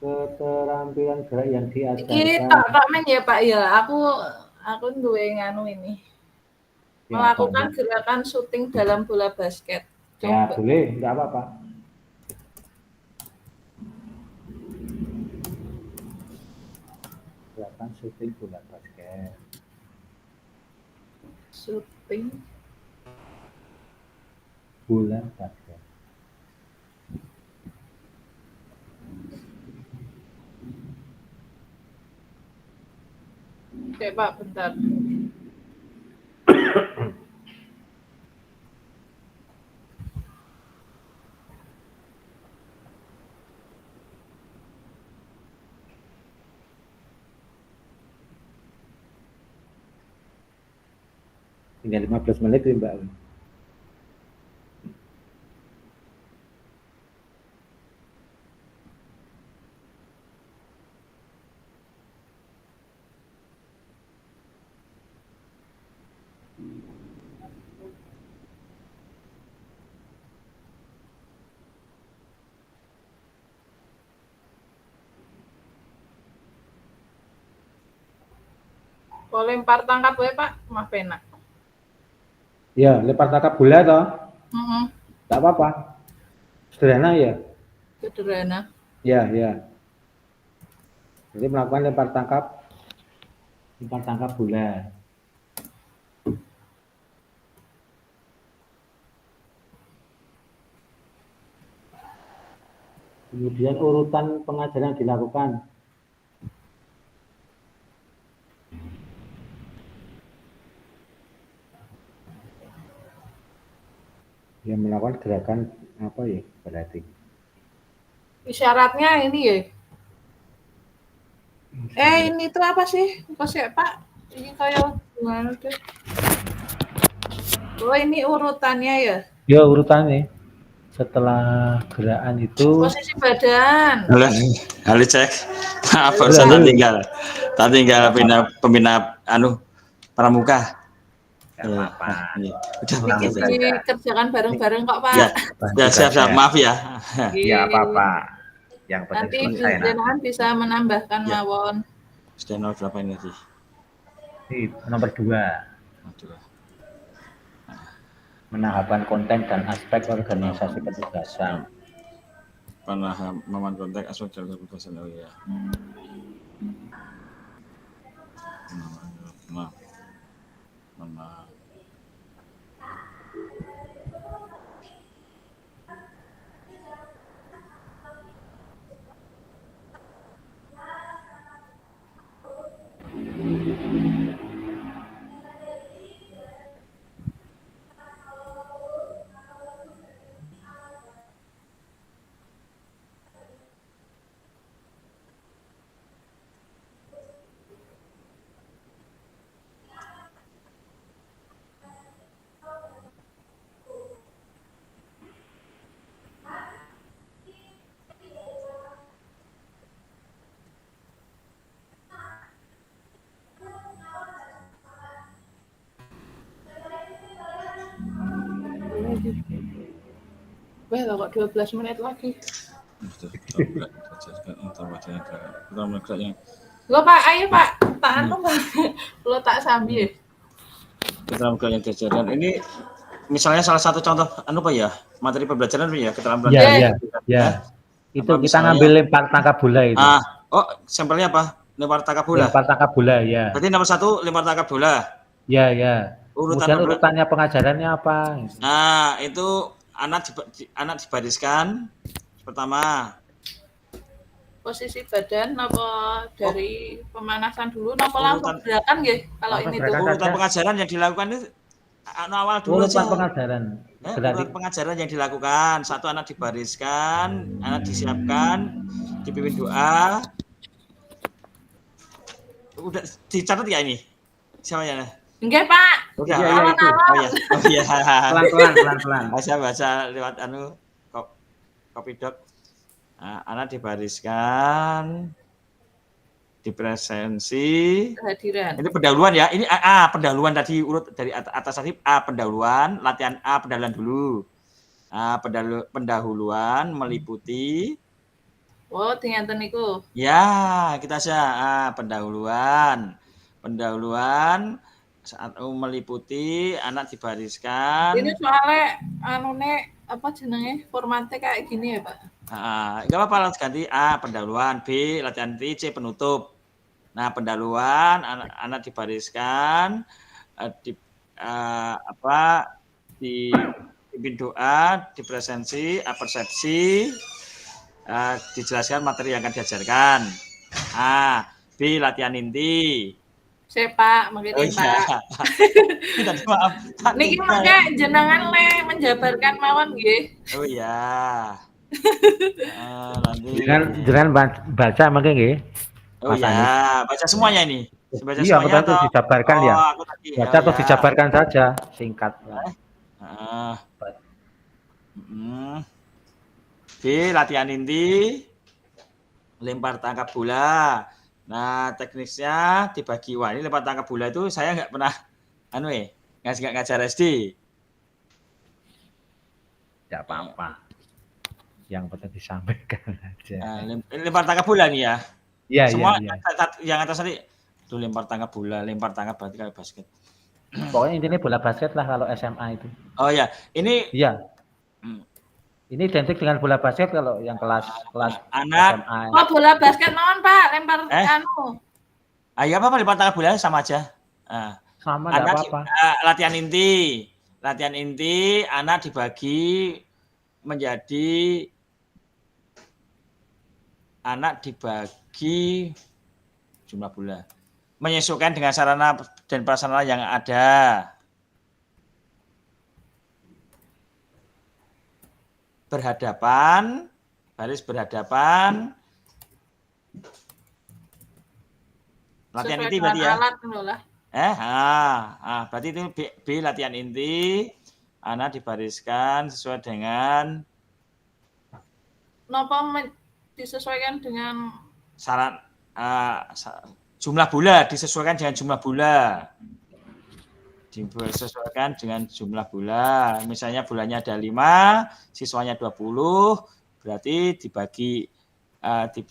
keterampilan gerak yang diajarkan. Iki tak men ya Pak ya. Aku duwe nganu ini. Melakukan gerakan syuting dalam bola basket. Coba. Ya, boleh, enggak apa-apa. Gerakan syuting bola basket. Syuting bola basket. Oke Pak, bentar. Tinggal 15 menit ya Mbak. Lempar tangkap ya Pak, mah penak. Ya, lempar tangkap bola toh? Enggak apa-apa. Sederhana ya? Sederhana. Ya. Jadi melakukan lempar tangkap bola. Kemudian urutan pengajaran dilakukan. Yang melakukan gerakan apa ya berarti? Isyaratnya ini ya. Ini tuh apa sih? Apa sih Pak? Ini kayak gimana tuh? Oh ini urutannya ya? Ya urutannya. Setelah gerakan itu. Posisi badan. Halo cek. Maaf barusan tak tinggal pembina pramuka. Apa? Udah dikerjakan bareng-bareng kok Pak. Ya siap maaf ya. Ya apa-apa. Yang penting nanti bisa menambahkan mawon. Sudah nomor berapa ini tadi? Nomor 2. Penahapan konten dan aspek organisasi petugasan. Pemahaman konteks aspek dalam petugasan. Oh ya. Maaf. Wah, kok 12 menit lagi. Lo Pak, ayo Pak, tak anu Pak. Lo tak sambil. Keterampilan yang diajarkan ini misalnya salah satu contoh Pak ya, materi pembelajaran ya, keterampilan. Ya. Itu kita ngambil lempar tangkap bola itu. Sampelnya apa? Lempar tangkap bola. Lempar tangkap bola ya. Berarti nomor 1 lempar tangkap bola. Ya. Kemudian urutannya pengajarannya apa? Nah, itu anak dibariskan. Pertama, posisi badan apa dari pemanasan dulu apa langsung gerakan nggih kalau ini tuh urutan pengajaran yang dilakukan itu awal dulu aja. Urutan pengajaran yang dilakukan. 1 anak dibariskan, anak disiapkan, dipimpin doa. Udah dicatat ya ini? Siapa ya? Enggak, Pak. Udah. Oh iya. Pelan-pelan. Baca lewat copy doc. Nah, anak dibariskan, dipresensi. Kehadiran. Ini pendahuluan ya. Ini pendahuluan tadi urut dari atas tadi pendahuluan, latihan pendahuluan dulu. Pendahuluan meliputi. Oh, tingatan niku. Ya, kita aja pendahuluan saat meliputi anak dibariskan. Ini soalnya apa jenenge formatnya kayak gini ya Pak. Enggak apa-apa, langsung ganti pendahuluan, B latihan T, C penutup. Nah, pendahuluan anak dibariskan, dipimpin doa, dipresensi, persepsi, dijelaskan materi yang akan diajarkan. B latihan inti. Pak, mengerti Pak. Maaf. Niki mangke jenengan menjabarkan mawon nggih. Oh iya. Jangan baca mangke nggih. Oh iya, baca semuanya ini. Baca semuanya atau dijabarkan ya? Baca atau dijabarkan saja, singkat. B latihan inti, lempar tangkap bola. Nah, teknisnya dibagi. Wah, ini lempar tangkap bola itu saya nggak pernah nggak ngajar SD. Tidak apa-apa. Yang penting disampaikan aja. Lempar tangkap bola nih ya. Iya. Semua yang atas tadi itu lempar tangkap bola, lempar tangkap berarti kayak basket. Pokoknya intinya bola basket lah kalau SMA itu. Oh ya, ini. Iya. Ini identik dengan bola basket kalau yang kelas anak. SMA. Oh, bola basket mawon Pak, lempar Ya apa lempar tangkap bola sama aja. Sama enggak apa-apa. Latihan inti anak dibagi menjadi jumlah bola. Menyesuaikan dengan sarana dan prasarana yang ada. Baris berhadapan. Latihan inti berarti ya. Berarti itu B latihan inti. Anak dibariskan sesuai dengan disesuaikan dengan jumlah bola, disesuaikan dengan jumlah bola. Disesuaikan dengan jumlah bola. Misalnya bolanya ada 5, siswanya 20, berarti dibagi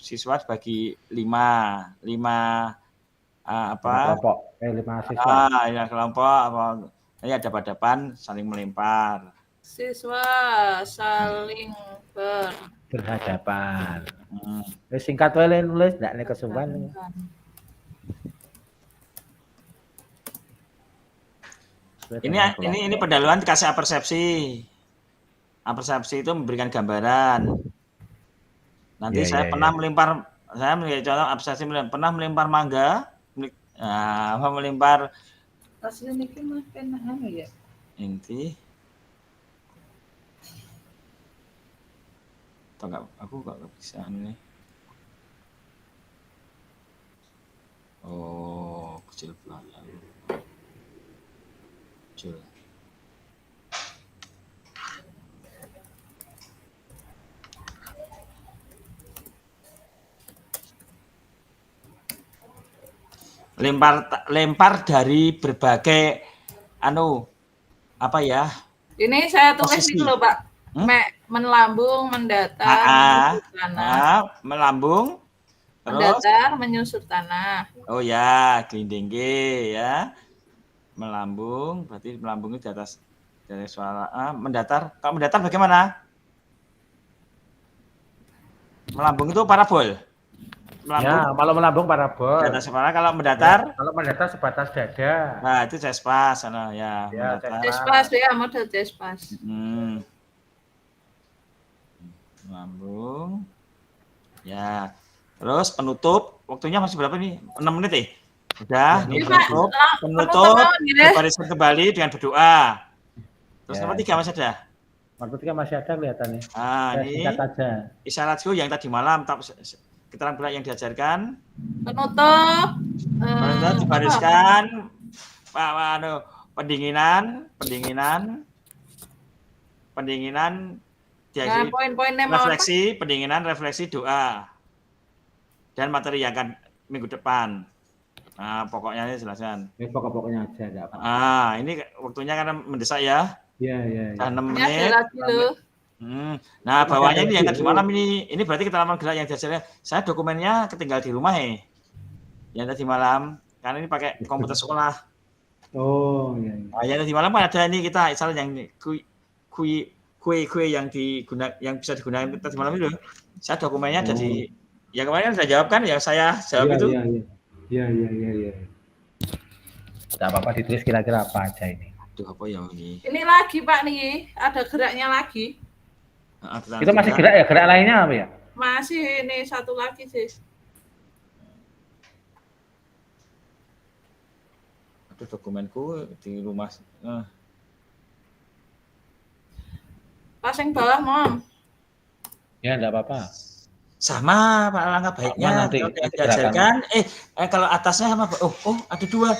siswa dibagi 5 kelompok 5 siswa. Ya kelompok Ini ada hadapan saling melempar. Siswa saling Berhadapan. Singkat wae nulis ndak nek kesuwen. Ini pendahuluan dikasih apersepsi. Apersepsi itu memberikan gambaran. Nanti saya pernah melempar, saya melihat contoh apersepsi pernah melempar mangga, melempar Aslinya ini mah kena anu ya. inti. Atau enggak, aku enggak bisa nih. Oh, kecil banget. Kecil. Lempar dari berbagai apa ya? Ini saya tulis posisi. ini loh, Pak. Melambung, mendatar, menyusut tanah. Melambung, terus mendatar, menyusut tanah. Oh ya, gelinding ya. Melambung, berarti melambung itu di atas dari suara mendatar. Kalau mendatar bagaimana? Melambung itu parabol. Melambung. Ya, kalau melambung parabol. Di atas kepala, kalau mendatar? Ya, kalau mendatar sebatas dada. Nah, itu jespas, ya. Jespas ya, model jespas. Melambung. Ya. Terus penutup, waktunya masih berapa nih? 6 menit ya? Udah, ini penutup dibariskan kembali dengan berdoa. Terus nomor 3 masih ada? Nomor 3 masih ada kelihatannya. Ini isyaratku yang tadi malam, keterangan bulat yang diajarkan. Penutup dibariskan pendinginan refleksi, pendinginan, refleksi, doa dan materi yang akan minggu depan. Nah, pokoknya ini jelaskan. Ini pokok-pokoknya aja, enggak apa. Ini waktunya karena mendesak ya. Iya. 6 menit. Nah, bawahnya ini yang tadi malam ini berarti keterangan gerak yang diajarkan. Saya dokumennya ketinggal di rumah yang tadi malam, karena ini pakai komputer sekolah. Oh, iya. Nah, yang tadi malam kan ada ini kita misalnya yang kue yang bisa digunakan tadi malam itu. Saya dokumennya ada di yang kemarin sudah jawab kan, yang saya jawab itu. Iya. Tidak apa-apa ditulis kira-kira apa aja ini. Aduh, apa ya ini? Ini lagi Pak nih, ada geraknya lagi. Itu masih gerak ya? Gerak lainnya apa ya? Masih ini satu lagi sih. Aduh, dokumenku di rumah. Pas yang bawah, Mom. Ya, enggak apa-apa. Sama Pak, langkah baiknya nanti diajarkan. Kalau atasnya sama ada 2.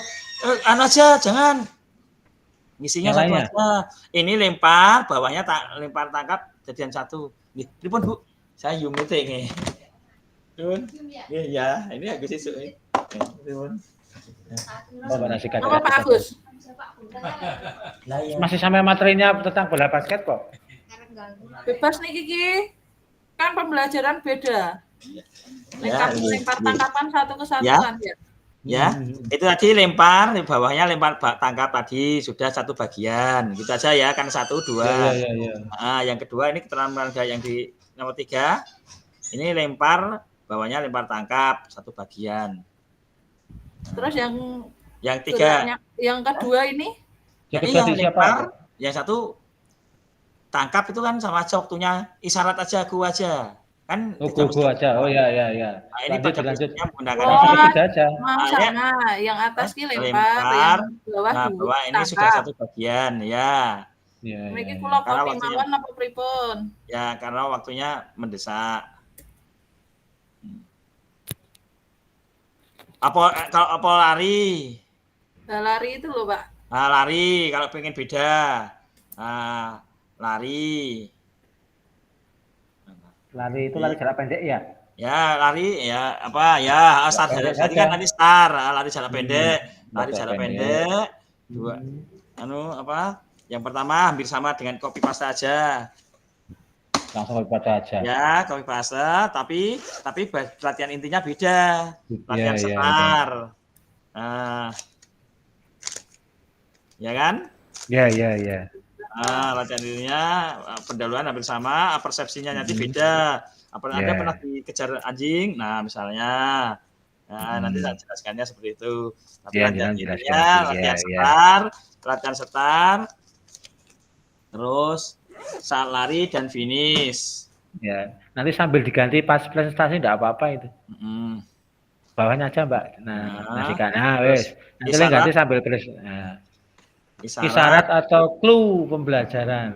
Aja jangan. Ngisinya satu aja. Ini lempar, bawahnya lempar tangkap jadian 1. Nggih, pripun Bu? Saya Yum itu ini. Dun. Nggih ya, ini Agus isuk iki. Pripun? Apa Pak Agus? Masih sampai materinya tentang bola basket kok. Bebas nih Kiki. Kan pembelajaran beda. Lempar tangkapan satu kesatuan ya. Ya, itu tadi lempar, di bawahnya lempar tangkap tadi sudah satu bagian. Gitu aja ya, kan 1, 2. Nah, yang kedua ini keterangan yang di nomor 3. Ini lempar, bawahnya lempar tangkap satu bagian. Terus yang 3. Yang kedua ini? Yang lempar, yang 1 tangkap itu kan sama aja waktunya, isyarat aja, aku aja. Kan gua aja. Oh ya. Nah, ini pada prinsipnya menggunakan aja. Sama, yang atas ki lempar, yang bawah ini tangkap. Sudah satu bagian ya. Mriki kula kopi mawon apa pripun? Ya, karena waktunya mendesak. Apa lari? Nah, lari itu loh, Pak. Nah, lari kalau pengen beda. Nah, lari itu lari jarak pendek ya? Ya, lari ya apa ya start tadi kan tadi start lari jarak pendek, jarak pendek. 2 yang pertama hampir sama dengan copy paste aja. Langsung copy paste aja. Ya, copy paste tapi latihan intinya beda. Latihan start. Nah. Ya kan? Ya, ya, ya. Nah, latihan dirinya pendahuluan hampir sama, persepsinya nanti beda. Anda pernah dikejar anjing? Nah, misalnya. Nah, nanti saya jelaskannya seperti itu. Tapi latihan dirinya, latihan setar, terus saat lari dan finish. Ya, nanti sambil diganti pas presentasi enggak apa-apa itu. Bawahnya aja, Mbak. Nah, ngasihkan. Nah, wes. Nanti ganti sambil isyarat atau clue pembelajaran.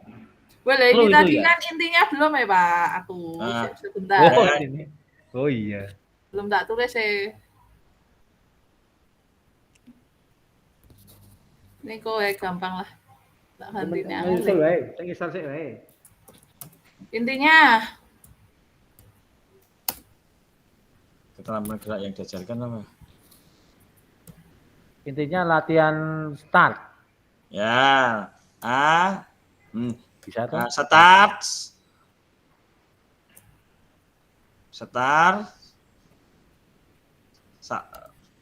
Boleh, ini tadi kan intinya belum ya, Pak. Aku sebentar. Oh, ini. Oh iya. Belum tak tulis ya. Ini kok gampang lah. Tak gantinya. Intinya keterampilan gerak yang diajarkan apa? Intinya latihan start. Ya. Bisa tuh. Start.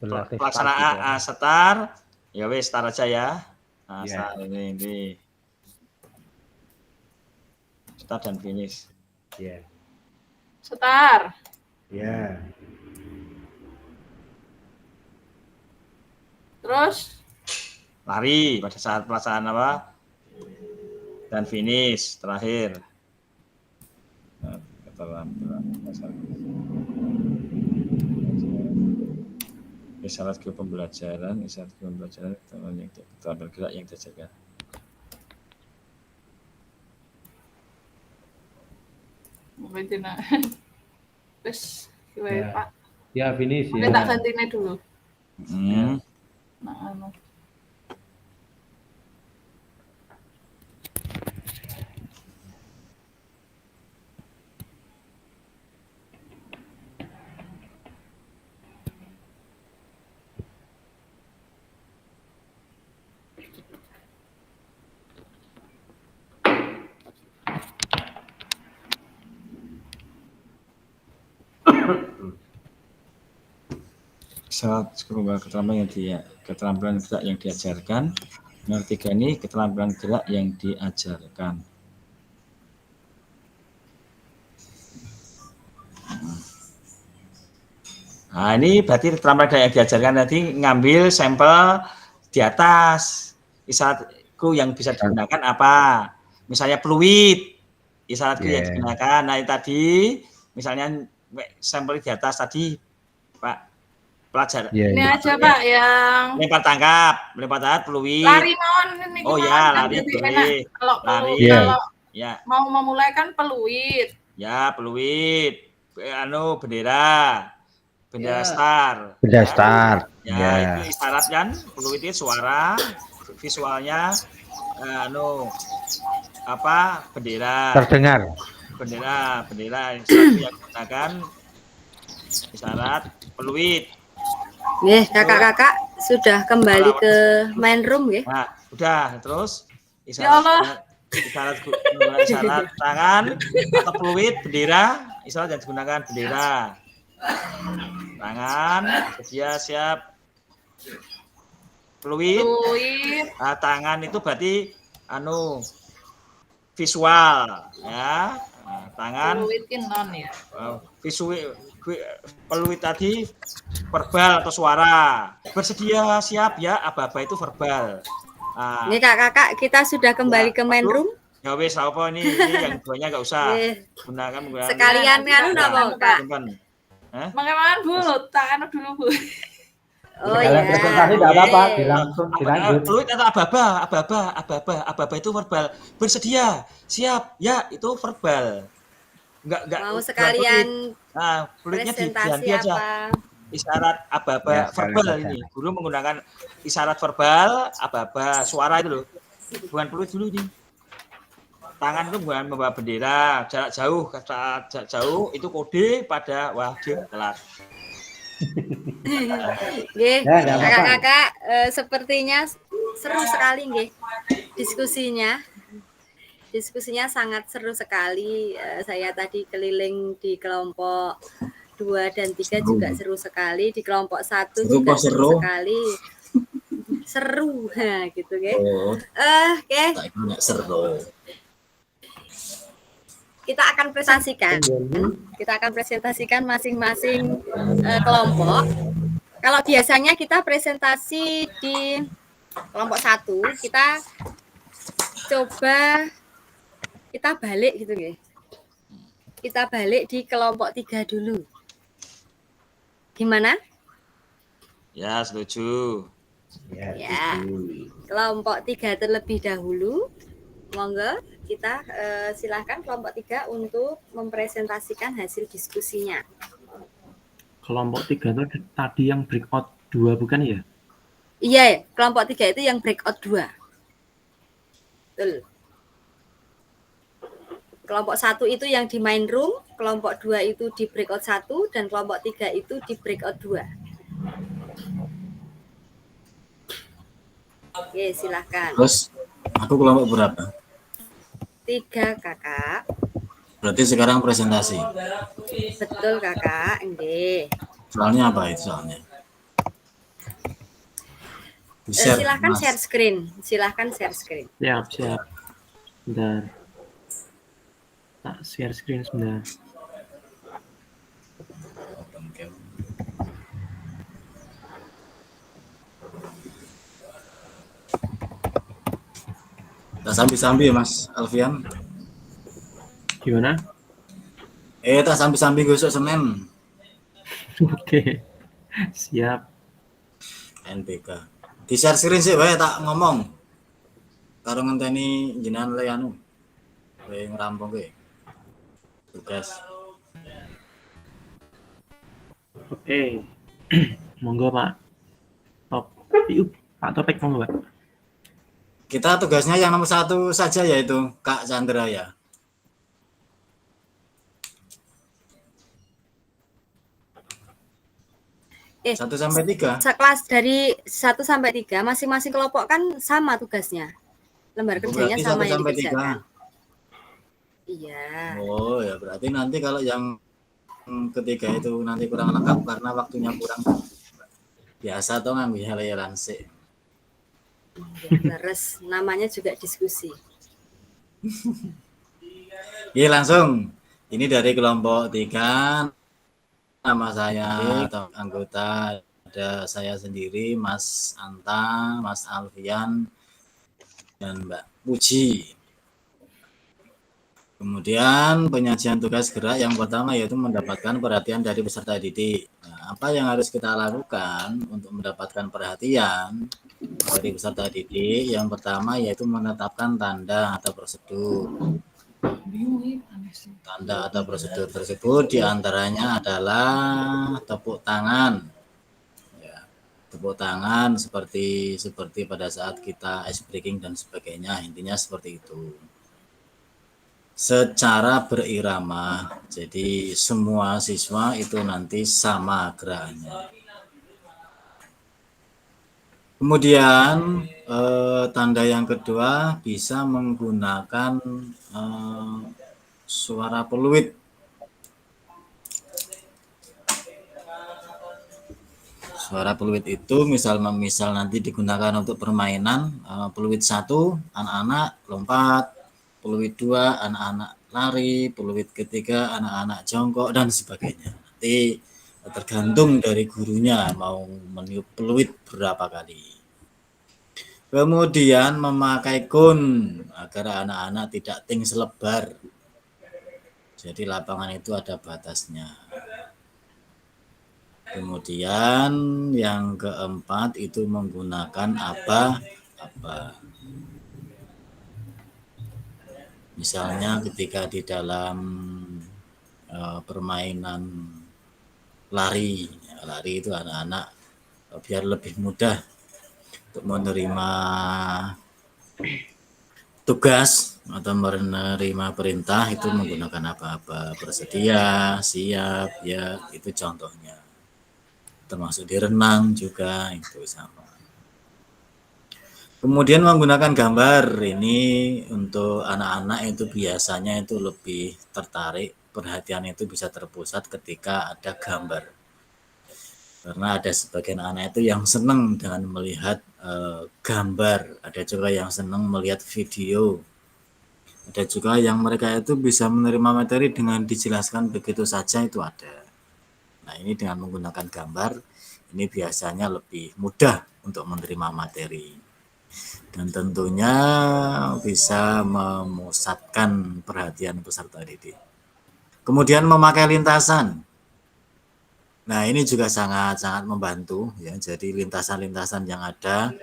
Pelaksanaan start. Ya wes start aja ya. Nah, start ini. Start dan finish. Ya. Start. Ya. Terus lari pada saat pelaksanaan apa? Dan finish terakhir. Isyarat ke pembelajaran, keterampilan gerak yang diajarkan. Mungkin tidak. Terus, Pak. Ya, finish ya. Tak gantinya dulu. Nah, keterampilan gerak yang diajarkan. Nomor 3 ini keterampilan gerak yang diajarkan. Nah, ini berarti keterampilan gerak yang diajarkan nanti ngambil sampel di atas. Isyaratku yang bisa digunakan apa? Misalnya fluid. Isyaratku yang digunakan. Nah, tadi misalnya sampel di atas tadi, Pak. Pelajar. Ini aja Pak yang lempar tangkap fluid. Lari mohon ini. Oh ya, lari boleh. Kalau mau memulai kan peluit. Ya, peluit. Bendera star. Bendera star. Ya, itu isyarat kan. Peluit itu suara, visualnya bendera. Terdengar. Bendera yang digunakan isyarat peluit. Nih, kakak-kakak sudah kembali ke main room ya? Nah, udah terus isyarat tangan atau peluit bendera, isyarat yang digunakan bendera. Tangan sedia siap. Peluit. Nah, tangan itu berarti visual ya. Nah, tangan peluit non ya. Visual peluit tadi verbal atau suara. Bersedia siap ya, aba-aba itu verbal. Nah, ini kakak-kakak kita sudah kembali ke main room. Ya wes apa ini yang duanya enggak usah. Gunakan sekalian kan apa Kak? Bagaimana Bu? Tak dulu Bu. Oh ya. Presentasi enggak apa-apa, dilanjut. Fluid atau aba-aba itu verbal. Bersedia, siap, ya itu verbal. Enggak mau sekalian fluidnya presentasi diganti aja. Isyarat aba-aba verbal ini. Guru menggunakan isyarat verbal, aba-aba suara itu loh. Bukan fluid dulu ini. Tangan itu bukan membawa bendera, jarak jauh itu kode pada kelas. Kakak-kakak sepertinya seru sekali nggih diskusinya sangat seru sekali. Saya tadi keliling di kelompok 2 dan 3 juga seru sekali, di kelompok 1 juga seru sekali. seru gitu ya. Oh, Oke, tak kira seru. kita akan presentasikan masing-masing kelompok. Kalau biasanya kita presentasi di kelompok 1, kita coba kita balik gitu ya. Kita balik di kelompok 3 dulu. Gimana? Ya, setuju. Ya. Kelompok 3 terlebih dahulu. Monggo kita silahkan kelompok 3 untuk mempresentasikan hasil diskusinya. Kelompok 3 itu tadi yang breakout 2 bukan ya? Iya, kelompok 3 itu yang breakout 2. Betul. Kelompok 1 itu yang di main room, kelompok 2 itu di breakout 1, dan kelompok 3 itu di breakout 2. Oke, silahkan. Terus aku kelompok berapa? 3, Kakak. Berarti sekarang presentasi. Betul, Kakak. Nggih. Soalnya apa itu soalnya? Share, Silahkan Mas. share screen. Silahkan share screen. Siap. Bentar. Tak share screen sebentar. Open cam. Tak sambil-sambil Mas Alfian. Gimana? Tak sambil-sambil gosok semen. Oke. Siap. NPK. Di share screen sih wae tak ngomong. Karo ngenteni jenengan le anu. Le ngerampung ke. Tugas. Oke. Monggo Pak. Pak Topik monggo Pak. Kita tugasnya yang nomor 1 saja yaitu Kak Chandra ya. Satu sampai 3. Sekelas dari 1 sampai 3, masing-masing kelompok kan sama tugasnya. Lembar kerjanya Berarti sama 1 yang sampai 3. dikerjakan. Iya. Oh ya, berarti nanti kalau yang ketiga itu nanti kurang lengkap karena waktunya kurang. Biasa toh ngambil hal-halan sih. Terus namanya juga diskusi. Iya langsung. Ini dari kelompok 3. Nama saya atau anggota ada saya sendiri, Mas Anta, Mas Alfian, dan Mbak Puji. Kemudian penyajian tugas gerak yang pertama yaitu mendapatkan perhatian dari peserta didik. Nah, apa yang harus kita lakukan untuk mendapatkan perhatian dari peserta didik? Yang pertama yaitu menetapkan tanda atau prosedur. Tanda atau prosedur tersebut diantaranya adalah tepuk tangan. Ya, tepuk tangan seperti pada saat kita ice breaking dan sebagainya. Intinya seperti itu. Secara berirama, jadi semua siswa itu nanti sama gerakannya. Kemudian tanda yang kedua bisa menggunakan suara peluit. Suara peluit itu misal nanti digunakan untuk permainan peluit 1 anak-anak lompat, peluit 2 anak-anak lari, peluit ketiga anak-anak jongkok dan sebagainya. Nanti tergantung dari gurunya mau meniup peluit berapa kali. Kemudian memakai kun agar anak-anak tidak ting selebar. Jadi lapangan itu ada batasnya. Kemudian yang keempat itu menggunakan apa? Misalnya ketika di dalam permainan lari itu anak-anak biar lebih mudah untuk menerima tugas atau menerima perintah itu menggunakan apa-apa, bersedia, siap, ya itu contohnya. Termasuk di renang juga itu sama. Kemudian menggunakan gambar ini untuk anak-anak itu biasanya itu lebih tertarik, perhatian itu bisa terpusat ketika ada gambar. Karena ada sebagian anak itu yang senang dengan melihat gambar, ada juga yang senang melihat video, ada juga yang mereka itu bisa menerima materi dengan dijelaskan begitu saja, itu ada. Nah, ini dengan menggunakan gambar, ini biasanya lebih mudah untuk menerima materi. Dan tentunya bisa memusatkan perhatian peserta didik. Kemudian memakai lintasan. Nah, ini juga sangat-sangat membantu ya. Jadi lintasan-lintasan yang ada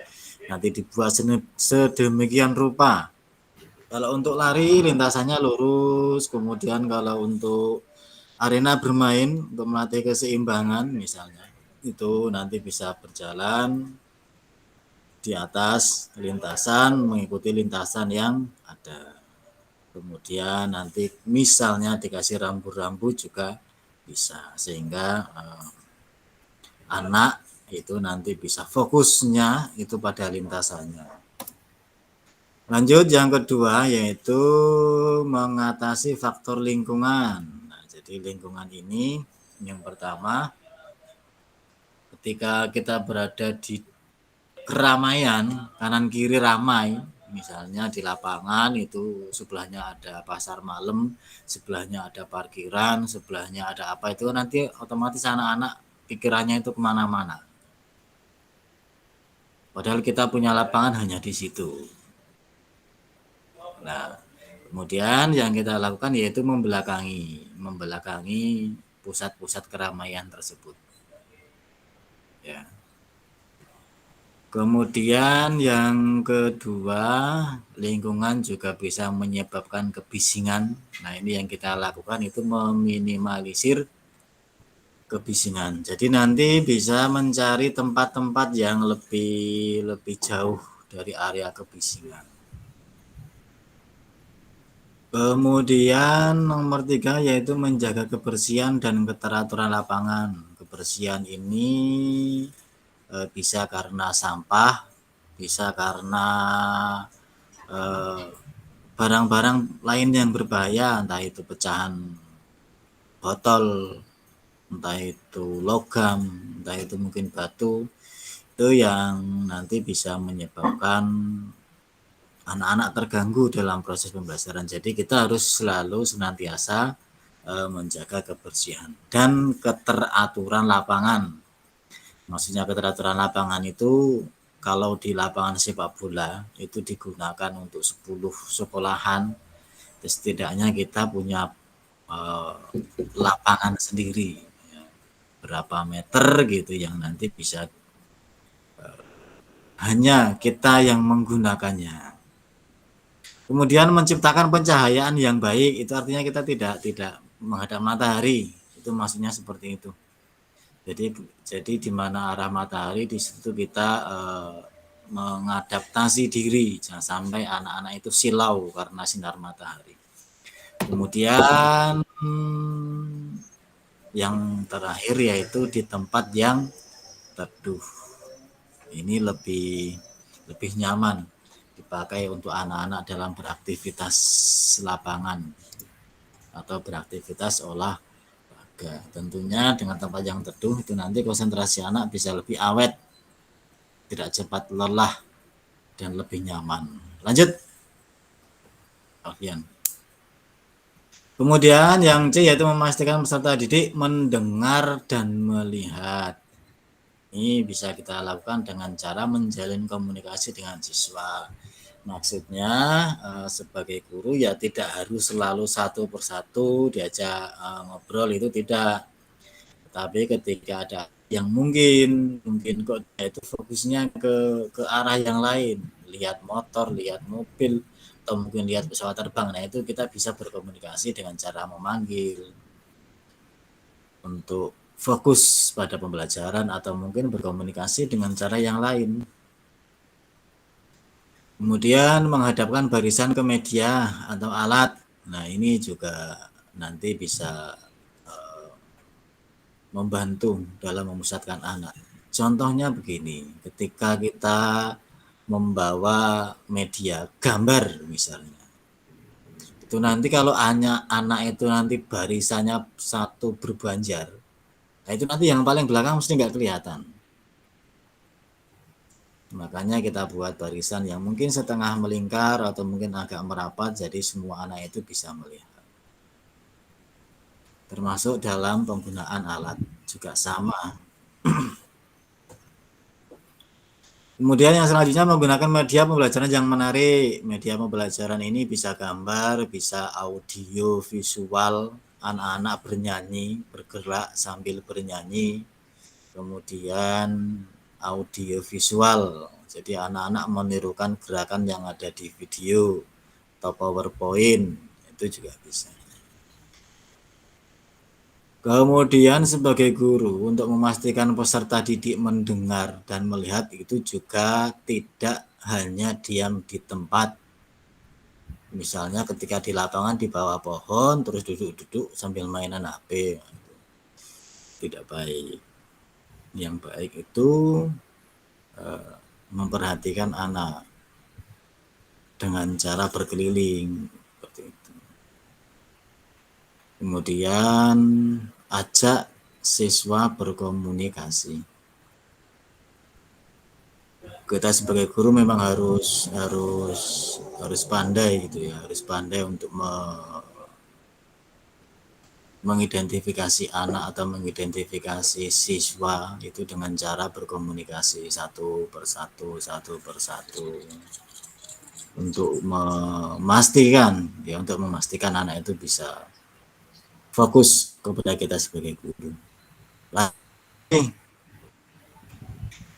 nanti dibuat sedemikian rupa. Kalau untuk lari lintasannya lurus, kemudian kalau untuk arena bermain untuk melatih keseimbangan misalnya, itu nanti bisa berjalan di atas lintasan mengikuti lintasan yang ada. Kemudian nanti misalnya dikasih rambu-rambu juga bisa, sehingga anak itu nanti bisa fokusnya itu pada lintasannya. Lanjut yang kedua yaitu mengatasi faktor lingkungan. Nah, jadi lingkungan ini yang pertama, ketika kita berada di keramaian, kanan kiri ramai, misalnya di lapangan itu sebelahnya ada pasar malam, sebelahnya ada parkiran, sebelahnya ada apa, itu nanti otomatis anak-anak pikirannya itu kemana-mana. Padahal kita punya lapangan hanya di situ. Nah, kemudian yang kita lakukan yaitu membelakangi pusat-pusat keramaian tersebut. Ya. Kemudian yang kedua, lingkungan juga bisa menyebabkan kebisingan. Nah, ini yang kita lakukan itu meminimalisir kebisingan. Jadi nanti bisa mencari tempat-tempat yang lebih jauh dari area kebisingan. Kemudian nomor 3 yaitu menjaga kebersihan dan keteraturan lapangan. Kebersihan ini bisa karena sampah, bisa karena barang-barang lain yang berbahaya, entah itu pecahan botol, entah itu logam, entah itu mungkin batu, itu yang nanti bisa menyebabkan anak-anak terganggu dalam proses pembelajaran. Jadi kita harus selalu senantiasa menjaga kebersihan dan keteraturan lapangan. Maksudnya keteraturan lapangan itu kalau di lapangan sepak bola itu digunakan untuk 10 sekolahan, setidaknya kita punya lapangan sendiri berapa meter gitu yang nanti bisa hanya kita yang menggunakannya. Kemudian menciptakan pencahayaan yang baik, itu artinya kita tidak menghadap matahari, itu maksudnya seperti itu. Jadi di mana arah matahari di situ kita mengadaptasi diri, jangan sampai anak-anak itu silau karena sinar matahari. Kemudian yang terakhir yaitu di tempat yang teduh. Ini lebih nyaman dipakai untuk anak-anak dalam beraktivitas lapangan atau beraktivitas olahraga. Tentunya dengan tempat yang teduh itu nanti konsentrasi anak bisa lebih awet, tidak cepat lelah, dan lebih nyaman. Lanjut, Alfian. Kemudian yang C yaitu memastikan peserta didik mendengar dan melihat. Ini bisa kita lakukan dengan cara menjalin komunikasi dengan siswa. Maksudnya sebagai guru ya tidak harus selalu satu persatu diajak ngobrol, itu tidak. Tapi ketika ada yang mungkin kok itu fokusnya ke arah yang lain, lihat motor, lihat mobil, atau mungkin lihat pesawat terbang. Nah, itu kita bisa berkomunikasi dengan cara memanggil untuk fokus pada pembelajaran atau mungkin berkomunikasi dengan cara yang lain. Kemudian menghadapkan barisan ke media atau alat. Nah, ini juga nanti bisa membantu dalam memusatkan anak. Contohnya begini, ketika kita membawa media gambar misalnya, itu nanti kalau anak itu nanti barisannya satu berbanjar, Nah, itu nanti yang paling belakang mesti nggak kelihatan. Makanya kita buat barisan yang mungkin setengah melingkar atau mungkin agak merapat, jadi semua anak itu bisa melihat. Termasuk dalam penggunaan alat juga sama. Kemudian yang selanjutnya menggunakan media pembelajaran yang menarik. Media pembelajaran ini bisa gambar, bisa audio, visual, anak-anak bernyanyi, bergerak sambil bernyanyi. Kemudian audio visual. Jadi anak-anak menirukan gerakan yang ada di video atau PowerPoint, itu juga bisa. Kemudian sebagai guru untuk memastikan peserta didik mendengar dan melihat itu juga tidak hanya diam di tempat. Misalnya ketika di lapangan di bawah pohon terus duduk-duduk sambil mainan HP. Tidak baik. Yang baik itu memperhatikan anak dengan cara berkeliling seperti itu. Kemudian ajak siswa berkomunikasi. Kita sebagai guru memang harus pandai gitu ya, harus pandai untuk mengidentifikasi anak atau mengidentifikasi siswa itu dengan cara berkomunikasi satu persatu untuk memastikan anak itu bisa fokus kepada kita sebagai guru.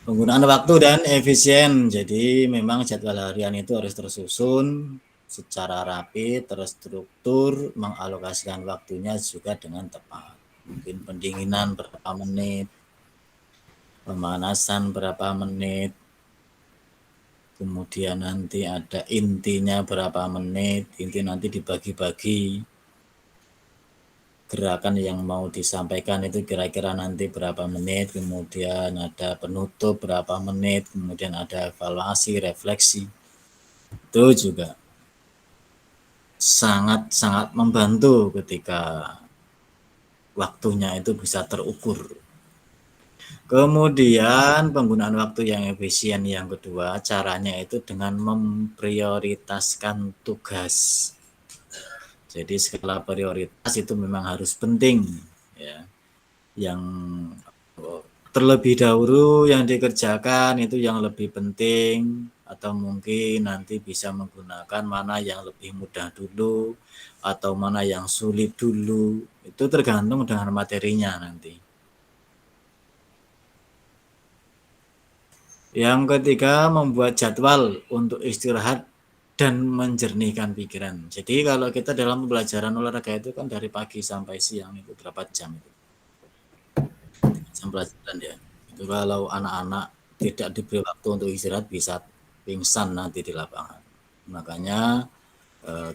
Penggunaan waktu dan efisien. Jadi memang jadwal harian itu harus tersusun secara rapi, terstruktur, mengalokasikan waktunya juga dengan tepat. Mungkin pendinginan berapa menit, pemanasan berapa menit, kemudian nanti ada intinya berapa menit, inti nanti dibagi-bagi. Gerakan yang mau disampaikan itu kira-kira nanti berapa menit, kemudian ada penutup berapa menit, kemudian ada evaluasi, refleksi. Itu juga sangat-sangat membantu ketika waktunya itu bisa terukur. Kemudian penggunaan waktu yang efisien yang kedua, caranya itu dengan memprioritaskan tugas. Jadi skala prioritas itu memang harus penting ya. Yang terlebih dahulu yang dikerjakan itu yang lebih penting, atau mungkin nanti bisa menggunakan mana yang lebih mudah dulu atau mana yang sulit dulu. Itu tergantung dengan materinya nanti. Yang ketiga, membuat jadwal untuk istirahat dan menjernihkan pikiran. Jadi kalau kita dalam pembelajaran olahraga itu kan dari pagi sampai siang itu berapa jam itu? Jam pelajaran ya. Itu kalau anak-anak tidak diberi waktu untuk istirahat bisa pingsan nanti di lapangan. Makanya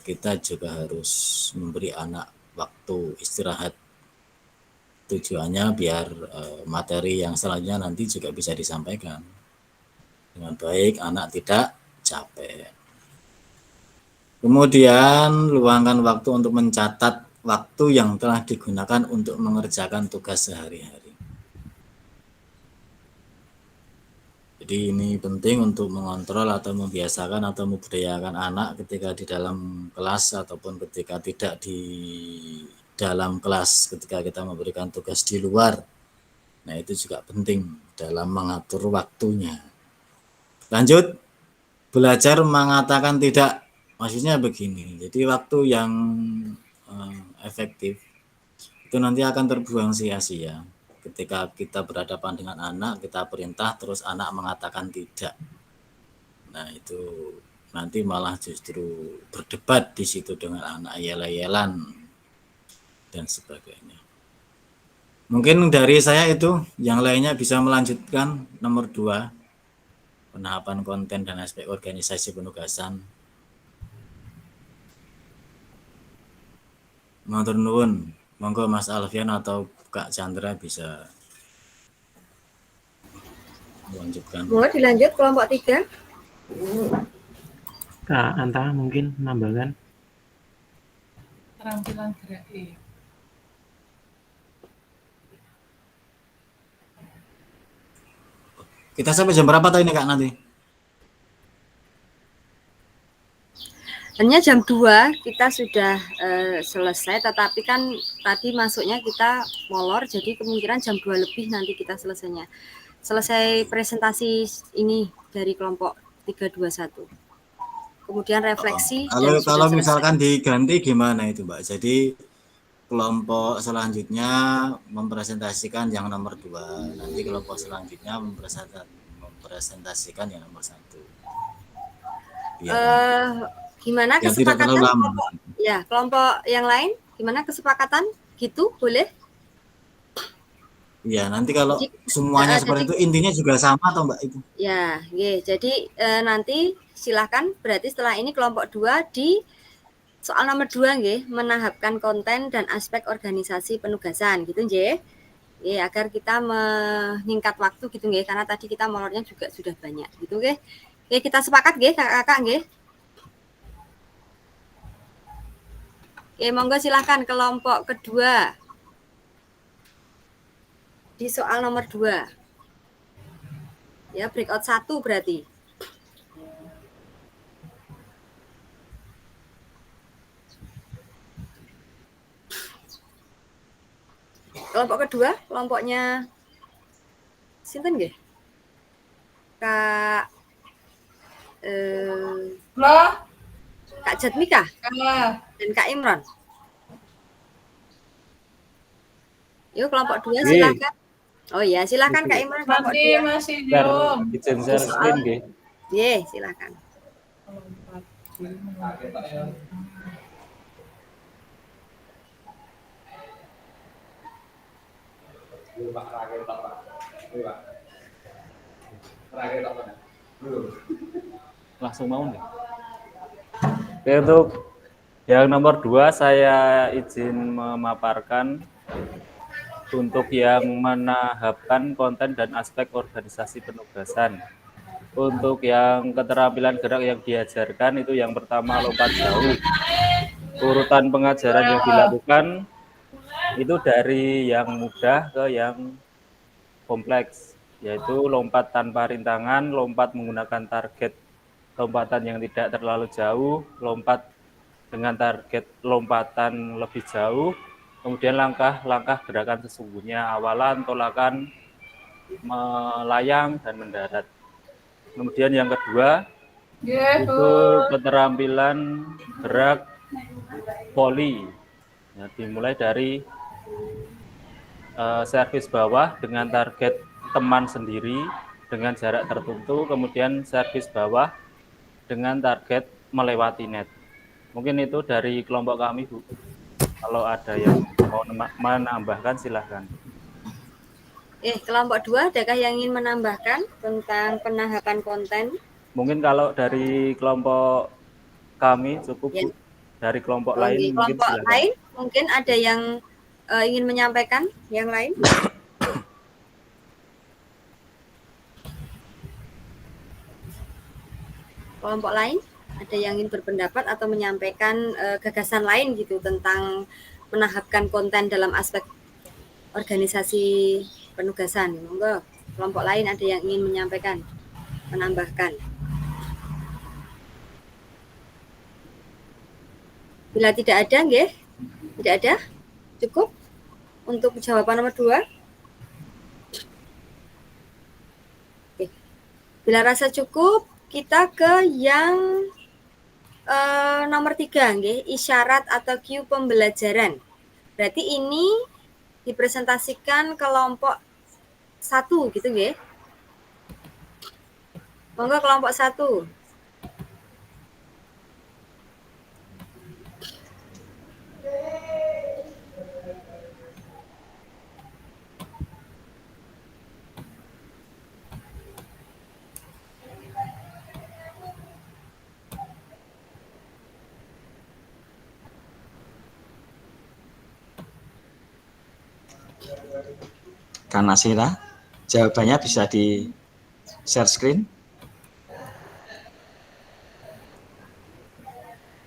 kita juga harus memberi anak waktu istirahat. Tujuannya biar materi yang selanjutnya nanti juga bisa disampaikan dengan baik, anak tidak capek. Kemudian luangkan waktu untuk mencatat waktu yang telah digunakan untuk mengerjakan tugas sehari-hari. Jadi ini penting untuk mengontrol atau membiasakan atau membudayakan anak ketika di dalam kelas ataupun ketika tidak di dalam kelas, ketika kita memberikan tugas di luar. Nah itu juga penting dalam mengatur waktunya. Lanjut, belajar mengatakan tidak. Maksudnya begini, jadi waktu yang efektif itu nanti akan terbuang sia-sia. Ketika kita berhadapan dengan anak, kita perintah terus anak mengatakan tidak. Nah itu nanti malah justru berdebat di situ dengan anak, yel-yelan dan sebagainya. Mungkin dari saya itu, yang lainnya bisa melanjutkan nomor 2, penahapan konten dan aspek organisasi penugasan. Matur nuwun, monggo Mas Alfian atau Kak Chandra bisa melanjutkan. Mau dilanjut kelompok 3? Kak Anta mungkin menambahkan. Keterampilan gerak. Kita sampai jam berapa tuh ini Kak nanti? Hanya jam 2 kita sudah selesai, tetapi kan tadi masuknya kita molor, jadi kemungkinan jam 2 lebih nanti kita selesainya. Selesai presentasi ini dari kelompok 321. Kemudian refleksi dan Kalau sudah misalkan selesai. diganti gimana itu Mbak? Jadi kelompok selanjutnya mempresentasikan yang nomor 2, nanti kelompok selanjutnya mempresentasikan yang nomor 1. Gimana Yang tidak kesepakatan terlalu lama. kelompok yang lain? Gimana kesepakatan? Gitu boleh? Iya, nanti kalau Jadi, semuanya seperti itu intinya juga sama atau Mbak itu? Ya, jadi nanti silahkan berarti setelah ini kelompok 2 di soal nomor 2 nggih, menahapkan konten dan aspek organisasi penugasan gitu nggih. Ya, agar kita meningkat waktu gitu nggih, karena tadi kita molornya juga sudah banyak gitu nggih. Oke, kita sepakat nggih Kakak-kakak nggih. Oke, monggo silahkan kelompok kedua. Di soal nomor 2. Ya, breakout 1 berarti. Kelompok kedua, kelompoknya sinten nggih? Kak Kak Jatmika dan Kak Imron. Yuk kelompok 2 silakan. Oh ya, silakan Kak Imron kelompok 2. Masih belum. Izin share screen nggih. Nggih, silakan. Langsung mau nih. Oke, untuk yang nomor 2 saya izin memaparkan untuk yang menahapkan konten dan aspek organisasi penugasan. Untuk yang keterampilan gerak yang diajarkan itu yang pertama lompat jauh. Urutan pengajaran yang dilakukan itu dari yang mudah ke yang kompleks, yaitu lompat tanpa rintangan, lompat menggunakan target lompatan yang tidak terlalu jauh, lompat dengan target lompatan lebih jauh, kemudian langkah-langkah gerakan sesungguhnya, awalan, tolakan, melayang, dan mendarat. Kemudian yang kedua, itu keterampilan gerak volley. Ya, dimulai dari servis bawah dengan target teman sendiri dengan jarak tertentu, kemudian servis bawah dengan target melewati net. Mungkin itu dari kelompok kami, Bu. Kalau ada yang mau menambahkan, silahkan. Kelompok 2, adakah yang ingin menambahkan tentang penahapan konten? Mungkin kalau dari kelompok kami cukup, Bu. Dari kelompok lain mungkin kelompok silahkan. lain mungkin ada yang ingin menyampaikan yang lain? Kelompok lain ada yang ingin berpendapat atau menyampaikan gagasan lain gitu tentang menahapkan konten dalam aspek organisasi penugasan. Monggo, kelompok lain ada yang ingin menyampaikan, menambahkan. Bila tidak ada, nggih? Tidak ada? Cukup untuk jawaban nomor 2? Oke. Bila rasa cukup, kita ke yang nomor 3, nggih, isyarat atau cue pembelajaran. Berarti ini dipresentasikan kelompok 1 gitu nggih. Monggo kelompok 1. Kak Nasira, jawabannya bisa di share screen.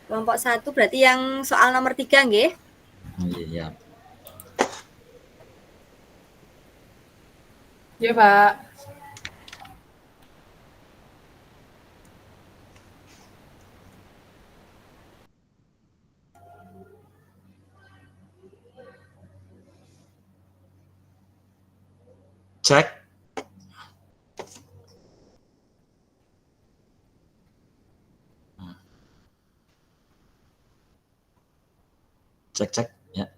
Kelompok 1 berarti yang soal nomor 3 nggih? Iya. Ya, Pak. Cek. Cek ya.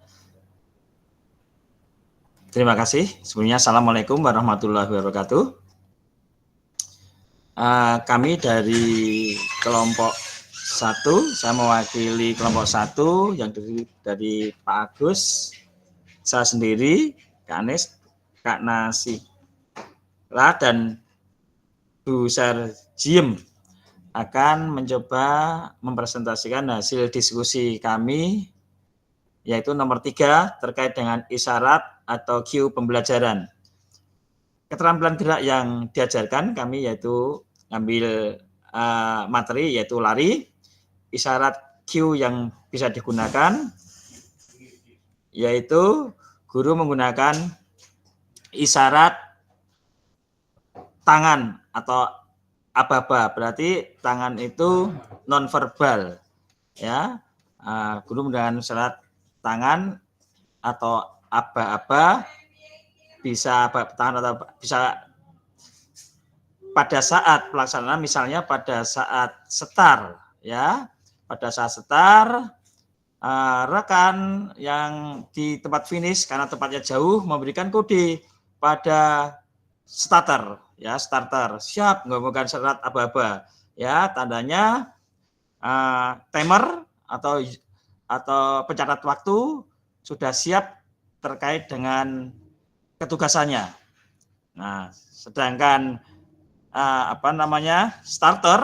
Terima kasih. Sebelumnya Assalamualaikum warahmatullahi wabarakatuh. Kami dari kelompok 1, saya mewakili kelompok 1 yang dari Pak Agus, saya sendiri, Kak Anis, Kak Nasila, dan Bu Sarjiem akan mencoba mempresentasikan hasil diskusi kami, yaitu nomor 3 terkait dengan isyarat atau cue pembelajaran. Keterampilan gerak yang diajarkan kami yaitu ambil materi yaitu lari, isyarat cue yang bisa digunakan yaitu guru menggunakan isyarat tangan atau aba-aba, berarti tangan itu nonverbal ya. Guru menggunakan isyarat tangan atau aba-aba, bisa tangan atau bisa pada saat pelaksanaan, misalnya pada saat setar ya, pada saat setar rekan yang di tempat finish karena tempatnya jauh memberikan kode pada starter ya, starter siap menggunakan syarat aba-aba ya, tandanya timer atau pencatat waktu sudah siap terkait dengan ketugasannya. Nah, sedangkan starter,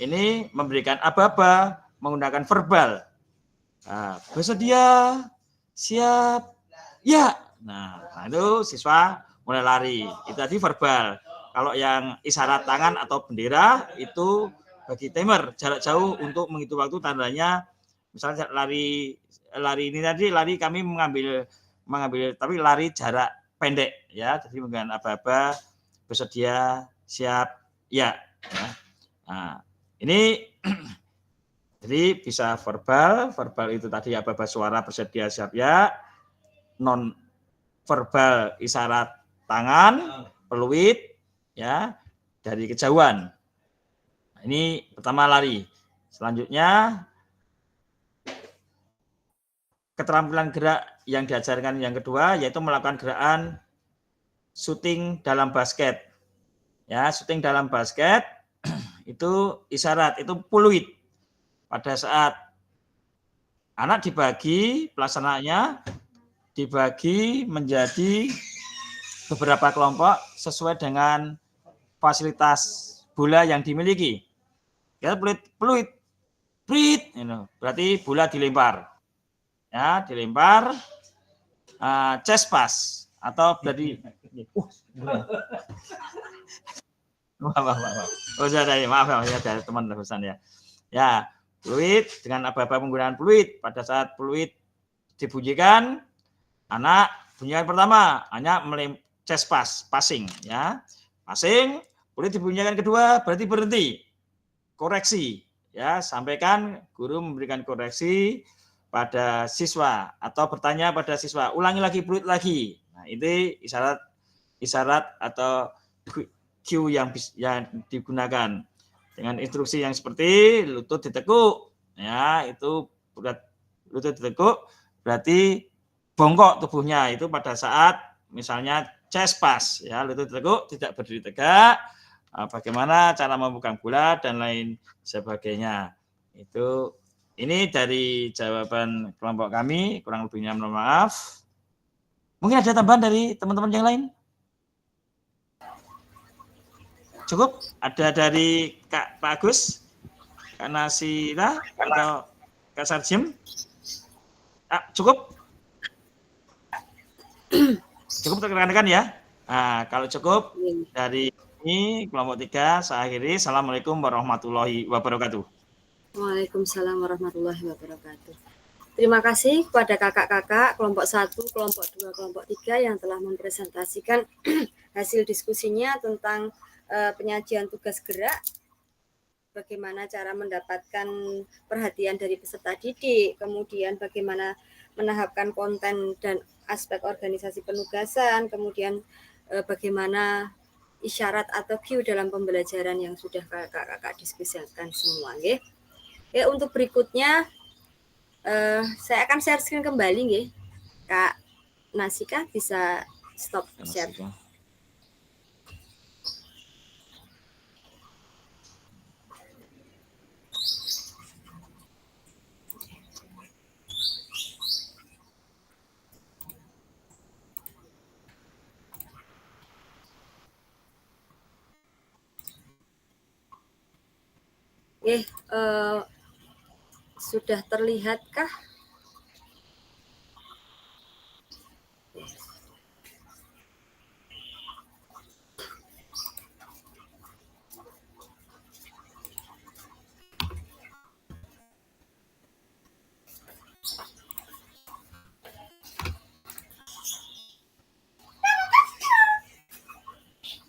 ini memberikan aba-aba menggunakan verbal. Bersedia, siap, ya. Nah, itu siswa mulai lari. Itu tadi verbal. Kalau yang isyarat tangan atau bendera itu bagi timer jarak jauh untuk menghitung waktu, tandanya misalnya lari ini tadi lari kami mengambil tapi lari jarak pendek ya, jadi menggunakan aba-aba, bersedia, siap, ya. Nah, ini jadi bisa verbal itu tadi aba-aba suara, bersedia, siap, ya. Non verbal isyarat tangan, peluit, ya, dari kejauhan. Nah, ini pertama lari. Selanjutnya keterampilan gerak yang diajarkan yang kedua yaitu melakukan gerakan syuting dalam basket. Ya, syuting dalam basket itu isyarat, itu peluit. Pada saat anak dibagi, pelaksanaannya dibagi menjadi beberapa kelompok sesuai dengan fasilitas bola yang dimiliki. Ya, peluit, berarti bola dilempar. Ya, dilempar chest pass atau berarti maaf ya dari teman terusan ya. Ya, peluit dengan aba-aba menggunakan peluit. Pada saat peluit dibunyikan, anak bunyikan pertama, hanya chest pass, passing ya. Passing, peluit dibunyikan kedua, berarti berhenti. Koreksi ya, sampaikan guru memberikan koreksi pada siswa atau bertanya pada siswa, ulangi lagi peluit lagi. Nah, ini isyarat atau cue yang digunakan dengan instruksi yang seperti lutut ditekuk, ya, itu lutut ditekuk berarti bongkok tubuhnya itu pada saat misalnya chest pass, ya, lutut ditekuk, tidak berdiri tegak, bagaimana cara memegang bola dan lain sebagainya. Itu ini dari jawaban kelompok kami, kurang lebihnya mohon maaf. Mungkin ada tambahan dari teman-teman yang lain? Cukup? Ada dari Pak Agus, Kak Nasila, atau Kak Sarjiem? Cukup? Cukup untuk rekan-rekan ya? Nah, kalau cukup dari ini kelompok 3 saya akhiri. Assalamualaikum warahmatullahi wabarakatuh. Waalaikumsalam warahmatullahi wabarakatuh. Terima kasih kepada kakak-kakak kelompok 1, kelompok 2, kelompok 3 yang telah mempresentasikan hasil diskusinya tentang penyajian tugas gerak bagaimana cara mendapatkan perhatian dari peserta didik, kemudian bagaimana menahapkan konten dan aspek organisasi penugasan, kemudian bagaimana isyarat atau cue dalam pembelajaran yang sudah kakak-kakak diskusikan semua. Nggih. Oke, untuk berikutnya saya akan share screen kembali nggih. Kak Nasika bisa stop share. Oke, sudah terlihatkah?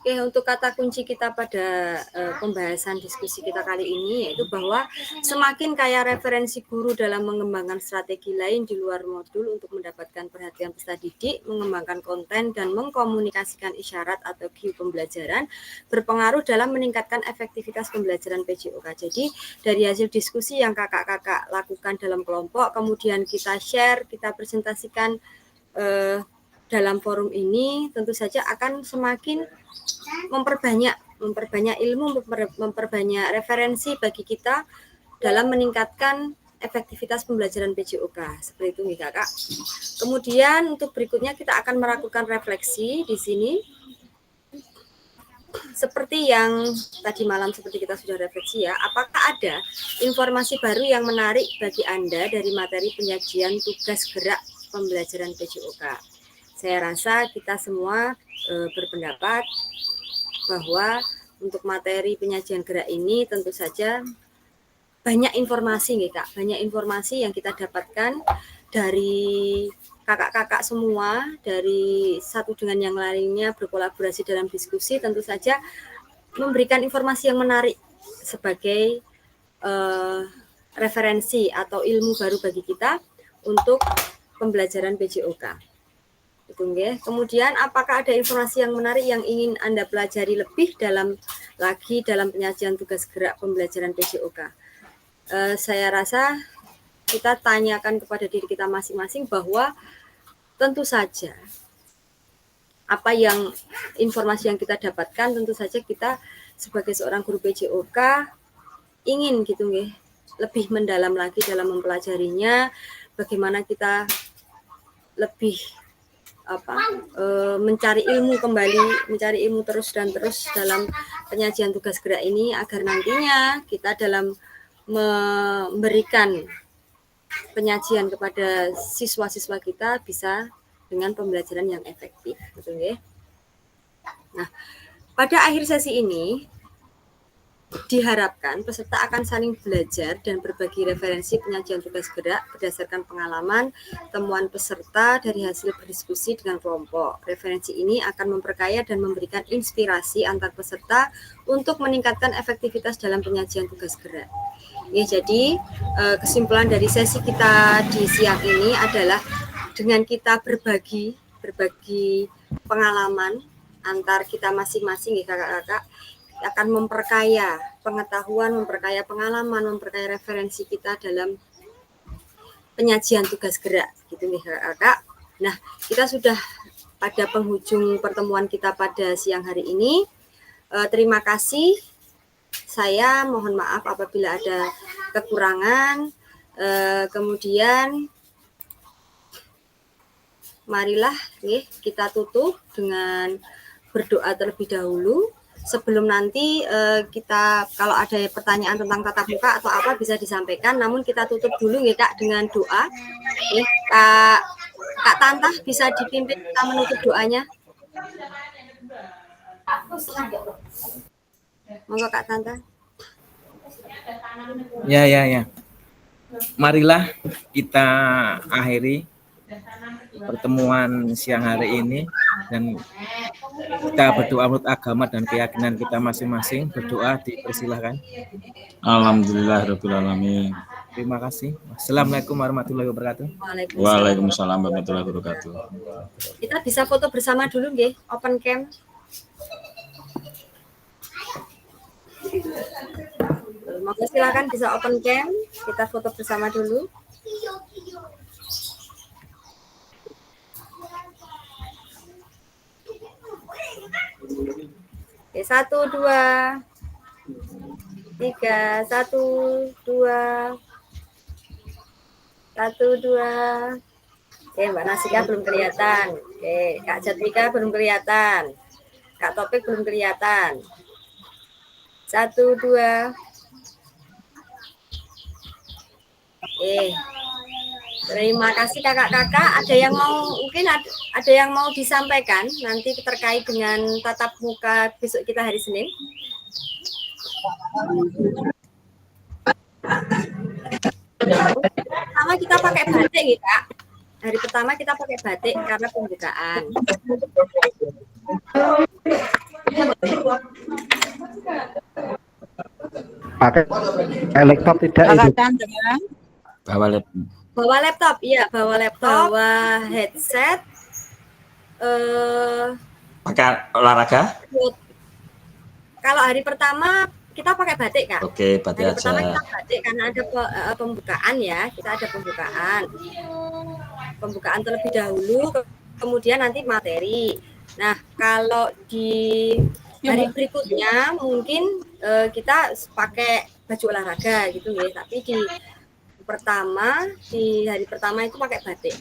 Oke, untuk kata kunci kita pada pembahasan diskusi kita kali ini yaitu bahwa semakin kaya referensi guru dalam mengembangkan strategi lain di luar modul untuk mendapatkan perhatian peserta didik, mengembangkan konten, dan mengkomunikasikan isyarat atau cue pembelajaran berpengaruh dalam meningkatkan efektivitas pembelajaran PJOK. Jadi, dari hasil diskusi yang kakak-kakak lakukan dalam kelompok, kemudian kita share, kita presentasikan dalam forum ini, tentu saja akan semakin memperbanyak ilmu, memperbanyak referensi bagi kita dalam meningkatkan efektivitas pembelajaran PJOK. Seperti itu nih kakak. Kemudian untuk berikutnya kita akan melakukan refleksi di sini. Seperti yang tadi malam seperti kita sudah refleksi ya, apakah ada informasi baru yang menarik bagi Anda dari materi penyajian tugas gerak pembelajaran PJOK? Saya rasa kita semua berpendapat bahwa untuk materi penyajian gerak ini tentu saja banyak informasi nih Kak, banyak informasi yang kita dapatkan dari kakak-kakak semua, dari satu dengan yang lainnya berkolaborasi dalam diskusi, tentu saja memberikan informasi yang menarik sebagai referensi atau ilmu baru bagi kita untuk pembelajaran PJOK. Kemudian apakah ada informasi yang menarik yang ingin Anda pelajari lebih dalam penyajian tugas gerak pembelajaran PJOK? Saya rasa kita tanyakan kepada diri kita masing-masing bahwa tentu saja informasi yang kita dapatkan, tentu saja kita sebagai seorang guru PJOK ingin gitu nggih, lebih mendalam lagi dalam mempelajarinya, bagaimana kita lebih mencari ilmu kembali, mencari ilmu terus dan terus dalam penyajian tugas gerak ini agar nantinya kita dalam memberikan penyajian kepada siswa-siswa kita bisa dengan pembelajaran yang efektif, betul ya? Nah, pada akhir sesi ini diharapkan peserta akan saling belajar dan berbagi referensi penyajian tugas gerak berdasarkan pengalaman, temuan peserta dari hasil berdiskusi dengan kelompok. Referensi ini akan memperkaya dan memberikan inspirasi antar peserta untuk meningkatkan efektivitas dalam penyajian tugas gerak. Ya, jadi kesimpulan dari sesi kita di siang ini adalah dengan kita berbagi pengalaman antar kita masing-masing ya kakak-kakak, akan memperkaya pengetahuan, memperkaya pengalaman, memperkaya referensi kita dalam penyajian tugas gerak gitu nih kakak. Nah, kita sudah pada penghujung pertemuan kita pada siang hari ini. Terima kasih. Saya mohon maaf apabila ada kekurangan. Kemudian marilah kita tutup dengan berdoa terlebih dahulu. Sebelum nanti kita kalau ada pertanyaan tentang tatap muka atau apa bisa disampaikan, namun kita tutup dulu ya Kak dengan doa. Kak Tantah bisa dipimpin kita menutup doanya. Monggo Kak Tantah. Ya. Marilah kita akhiri pertemuan siang hari ini, dan kita berdoa menurut agama dan keyakinan kita masing-masing. Berdoa, dipersilahkan. Alhamdulillahirabbil alamin. Terima kasih. Assalamualaikum warahmatullahi wabarakatuh. Waalaikumsalam warahmatullahi wabarakatuh. Kita bisa foto bersama dulu nggih, open cam. Monggo silakan bisa open cam, kita foto bersama dulu. Oke, 1, 2, 3, 1, 2, 1, 2. Oke, Mbak Nasika belum kelihatan. Oke, Kak Jatwika belum kelihatan. Kak Topik belum kelihatan. 1, 2. Oke. Terima kasih kakak-kakak. Ada yang mau mungkin ada yang mau disampaikan nanti terkait dengan tatap muka besok kita hari Senin? Pertama kita pakai batik ya, Kak. Hari pertama kita pakai batik karena pembukaan. Pakai laptop tidak itu. Bawa laptop. Bawa laptop, iya, bawa laptop, bawa headset. Pakai olahraga? Kalau hari pertama kita pakai batik, Kak. Oke, batik hari pertama aja. kita batik karena ada pembukaan ya, kita ada pembukaan. Pembukaan terlebih dahulu, kemudian nanti materi. Nah, kalau di hari berikutnya mungkin kita pakai baju olahraga gitu ya, tapi di hari pertama itu pakai batik.